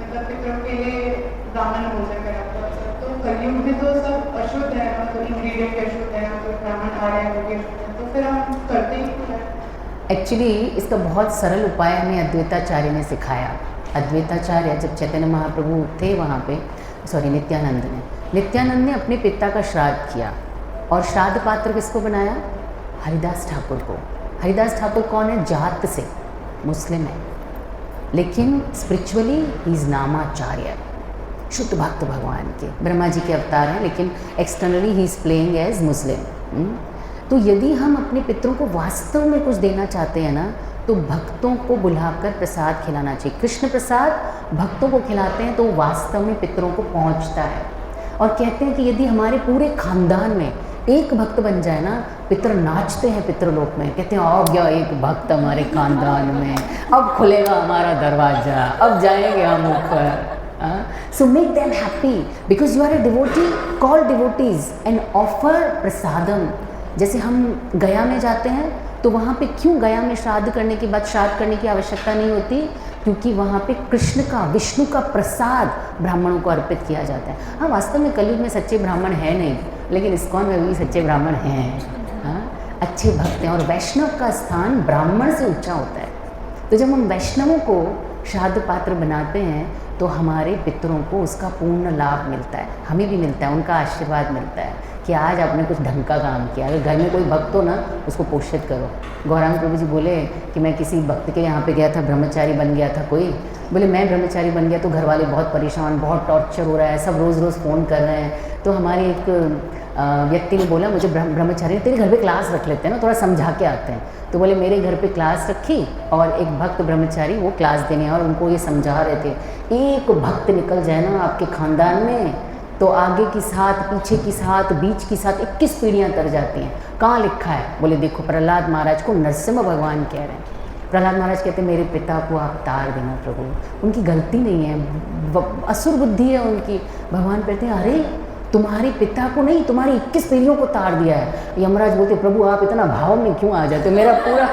मतलब पितरों के लिए ब्राह्मण भोजन करा था। तो कलयुग में तो सब अशुद्ध है, मतलब इंग्रेडिएंट अशुद्ध है, तो ब्राह्मण आ रहे हैं वो भी अशुद्ध है, तो फिर हम करते ही क्या? एक्चुअली इसका बहुत सरल उपाय हमें अद्वैताचार्य ने सिखाया। अद्वैताचार्य जब चैतन्य महाप्रभु थे वहाँ पे, नित्यानंद ने अपने पिता का श्राद्ध किया, और श्राद्ध पात्र किसको बनाया? हरिदास ठाकुर को। हरिदास ठाकुर कौन है? जात से मुस्लिम है, लेकिन स्पिरिचुअली ही इज़ नामाचार्य, शुद्ध भक्त भगवान के, ब्रह्मा जी के अवतार हैं, लेकिन externally he is playing as Muslim. तो यदि हम अपने पितरों को वास्तव में कुछ देना चाहते हैं ना, तो भक्तों को बुलाकर प्रसाद खिलाना चाहिए। कृष्ण प्रसाद भक्तों को खिलाते हैं तो वास्तव में पितरों को पहुंचता है। और कहते हैं कि यदि हमारे पूरे खानदान में एक भक्त बन जाए ना, पितर नाचते हैं पितृलोक में, कहते हैं आ गया एक भक्त हमारे खानदान में, अब खुलेगा हमारा दरवाज़ा, अब जाएंगे हम ऊपर। So make them happy because you are a devotee, call devotees and offer prasadam. जैसे हम गया में जाते हैं तो वहाँ पे क्यों गया में श्राद्ध करने के बाद श्राद्ध करने की आवश्यकता नहीं होती? क्योंकि वहाँ पे कृष्ण का, विष्णु का प्रसाद ब्राह्मणों को अर्पित किया जाता है। हाँ, वास्तव में कलयुग में सच्चे ब्राह्मण है नहीं, लेकिन इस्कॉन में भी सच्चे ब्राह्मण हैं। हाँ, अच्छे भक्त हैं, और वैष्णव का स्थान ब्राह्मण से ऊंचा होता है। तो जब हम वैष्णवों को श्राद्ध पात्र बनाते हैं तो हमारे पितरों को उसका पूर्ण लाभ मिलता है, हमें भी मिलता है, उनका आशीर्वाद मिलता है कि आज आपने कुछ ढंग का काम किया। अगर घर में कोई भक्त हो ना, उसको पोषित करो। गौरांग प्रभु जी बोले कि मैं किसी भक्त के यहाँ पे गया था, ब्रह्मचारी बन गया था कोई, बोले मैं ब्रह्मचारी बन गया तो घर वाले बहुत परेशान, बहुत टॉर्चर हो रहा है, सब रोज़ रोज़ फ़ोन कर रहे हैं। तो हमारे एक व्यक्ति ने बोला मुझे ब्रह्मचारी, तेरे घर पे क्लास रख लेते हैं ना, थोड़ा समझा के आते हैं। तो बोले मेरे घर पे क्लास रखी, और एक भक्त ब्रह्मचारी वो क्लास देने, और उनको ये समझा रहे थे, एक भक्त निकल जाए ना आपके ख़ानदान में तो आगे की साथ, पीछे की साथ, बीच की साथ 21 पीढ़ियाँ तर जाती हैं। कहाँ लिखा है? बोले देखो प्रहलाद महाराज को नरसिम्हा भगवान कह रहे हैं। प्रहलाद महाराज कहते हैं मेरे पिता को आप तार देना प्रभु, उनकी गलती नहीं है, असुर बुद्धि है उनकी। भगवान कहते हैं अरे तुम्हारे पिता को नहीं, तुम्हारी 21 पीढ़ियों को तार दिया है। यमराज बोलते प्रभु आप इतना भाव में क्यों आ जाते हो, मेरा पूरा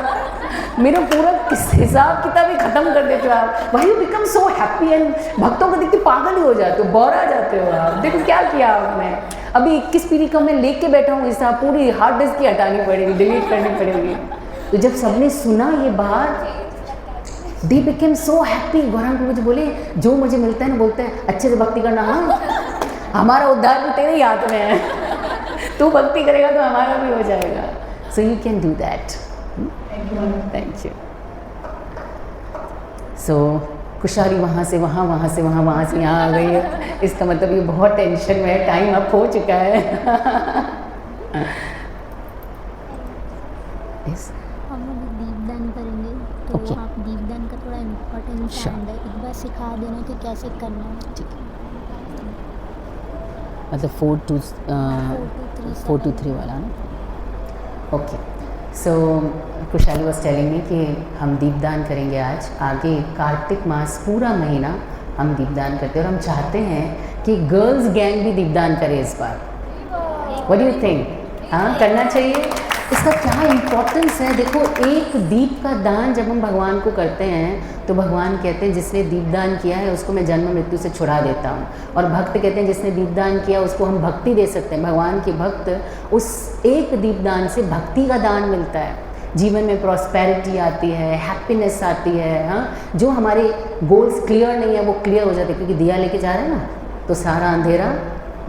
हिसाब किताब ही खत्म कर देते हो आप। Why you become so happy, and भक्तों को देखते पागल ही हो जाते हो, बौरा जाते हो आप। देखो क्या किया आपने, अभी 21 पीढ़ी का मैं लेके बैठा हूँ हिसाब, पूरी हार्ड डिस्क की हटानी पड़ेगी, डिलीट करनी पड़ेगी। तो जब सबने सुना ये बात, they became so happy. Gaurang Prabhu ji बोले जो मुझे मिलता है ना, बोलते हैं अच्छे से भक्ति करना, हाँ हमारा उद्धार भी तेरे ही हाथ में है, तू भक्ति करेगा तो हमारा भी हो जाएगा। So you can do that. Thank you. So खुशहाली वहाँ से वहाँ, वहाँ से वहाँ, वहाँ से यहाँ आ गई है। इसका मतलब ये बहुत टेंशन में है, टाइम अप हो चुका है। yes. हम लोग दीपदान करेंगे, तो Okay. आप दीपदान का थोड़ा इम्पोर्टेंस Sure. एंड एक बार सिखा देना कि कैसे करना है। ठीक है, मतलब 4 to 3 वाला ना। ओके, सो खुशहाली वॉज टेलिंग मी कि हम दीपदान करेंगे आज, आगे कार्तिक मास पूरा महीना हम दीपदान करते हैं और हम चाहते हैं कि गर्ल्स गैंग भी दीपदान करे इस बार। What do you think? हाँ, करना चाहिए। इसका क्या इम्पोर्टेंस है, देखो एक दीप का दान जब हम भगवान को करते हैं तो भगवान कहते हैं जिसने दीपदान किया है उसको मैं जन्म मृत्यु से छुड़ा देता हूँ, और भक्त कहते हैं जिसने दीपदान किया उसको हम भक्ति दे सकते हैं। भगवान के भक्त उस एक दीपदान से भक्ति का दान मिलता है, जीवन में प्रॉस्पेरिटी आती है, हैप्पीनेस आती है। हाँ, जो हमारे गोल्स क्लियर नहीं है वो क्लियर हो जाते हैं, क्योंकि दिया लेके जा रहे हैं ना तो सारा अंधेरा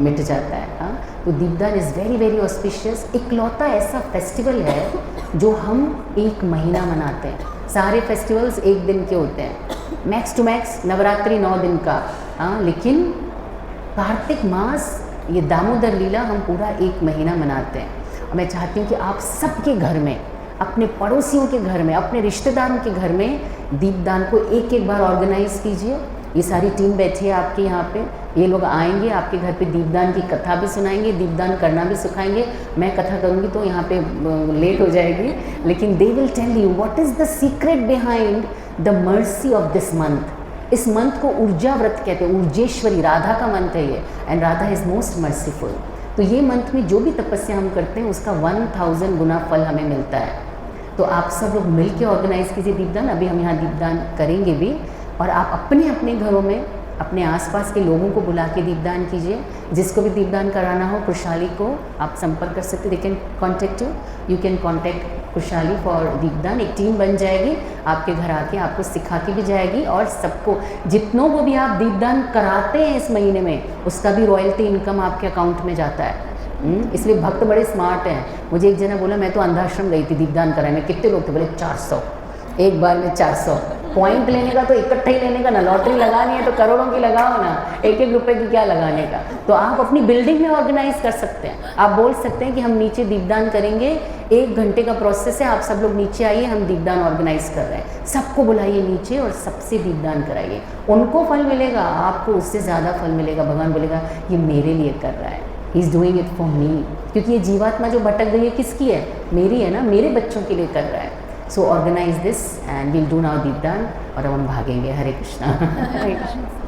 मिट जाता है। हाँ, तो दीपदान इज़ वेरी वेरी ऑस्पिशियस, इकलौता ऐसा फेस्टिवल है जो हम एक महीना मनाते हैं। सारे फेस्टिवल्स एक दिन के होते हैं, मैक्स टू मैक्स नवरात्रि 9 दिन का। हाँ, लेकिन कार्तिक मास ये दामोदर लीला हम पूरा एक महीना मनाते हैं। और मैं चाहती हूँ कि आप सबके घर में, अपने पड़ोसियों के घर में, अपने रिश्तेदारों के घर में दीपदान को एक एक बार ऑर्गेनाइज़ कीजिए। ये सारी टीम बैठी है आपके यहाँ पे, ये लोग आएंगे आपके घर पे, दीपदान की कथा भी सुनाएंगे, दीपदान करना भी सिखाएंगे। मैं कथा करूँगी तो यहाँ पे लेट हो जाएगी, लेकिन they will tell you what is the secret behind the mercy of this month. इस मंथ को ऊर्जा व्रत कहते हैं, ऊर्जेश्वरी राधा का मंथ है ये, and Radha is most merciful. तो ये मंथ में जो भी तपस्या हम करते हैं उसका 1000 गुना फल हमें मिलता है। तो आप सब लोग मिल के ऑर्गेनाइज़ कीजिए दीपदान। अभी हम यहाँ दीपदान करेंगे भी, और आप अपने अपने घरों में अपने आसपास के लोगों को बुला के दीपदान कीजिए। जिसको भी दीपदान कराना हो खुशहाली को आप संपर्क कर सकते, they can contact you can contact खुशहाली फॉर दीपदान। एक टीम बन जाएगी, आपके घर आके आपको सिखा के भी जाएगी, और सबको जितनों को भी आप दीपदान कराते हैं इस महीने में उसका भी रॉयल्टी इनकम आपके अकाउंट में जाता है। इसलिए भक्त बड़े स्मार्ट हैं। मुझे एक जना बोला, मैं तो अंधाश्रम गई थी दीपदान कराने, कितने लोग थे? बोले 400, एक बार में 400। पॉइंट लेने का तो इकट्ठा ही लेने का ना, लॉटरी लगानी है तो करोड़ों की लगाओ ना, एक एक रुपए की क्या लगाने का। तो आप अपनी बिल्डिंग में ऑर्गेनाइज कर सकते हैं। आप बोल सकते हैं कि हम नीचे दीपदान करेंगे, 1 घंटे का प्रोसेस है, आप सब लोग नीचे आइए, हम दीपदान ऑर्गेनाइज कर रहे हैं। सबको बुलाइए नीचे और सबसे दीपदान कराइए। उनको फल मिलेगा, आपको उससे ज़्यादा फल मिलेगा। भगवान बोलेगा ये मेरे लिए कर रहा है, he is doing it for me. क्योंकि ये जीवात्मा जो भटक गई है किसकी है? मेरी है ना, मेरे बच्चों के लिए कर रहा है। So organise this and we'll do now दीपदान, और अब हम भागेंगे। हरे कृष्णा। हरे कृष्णा।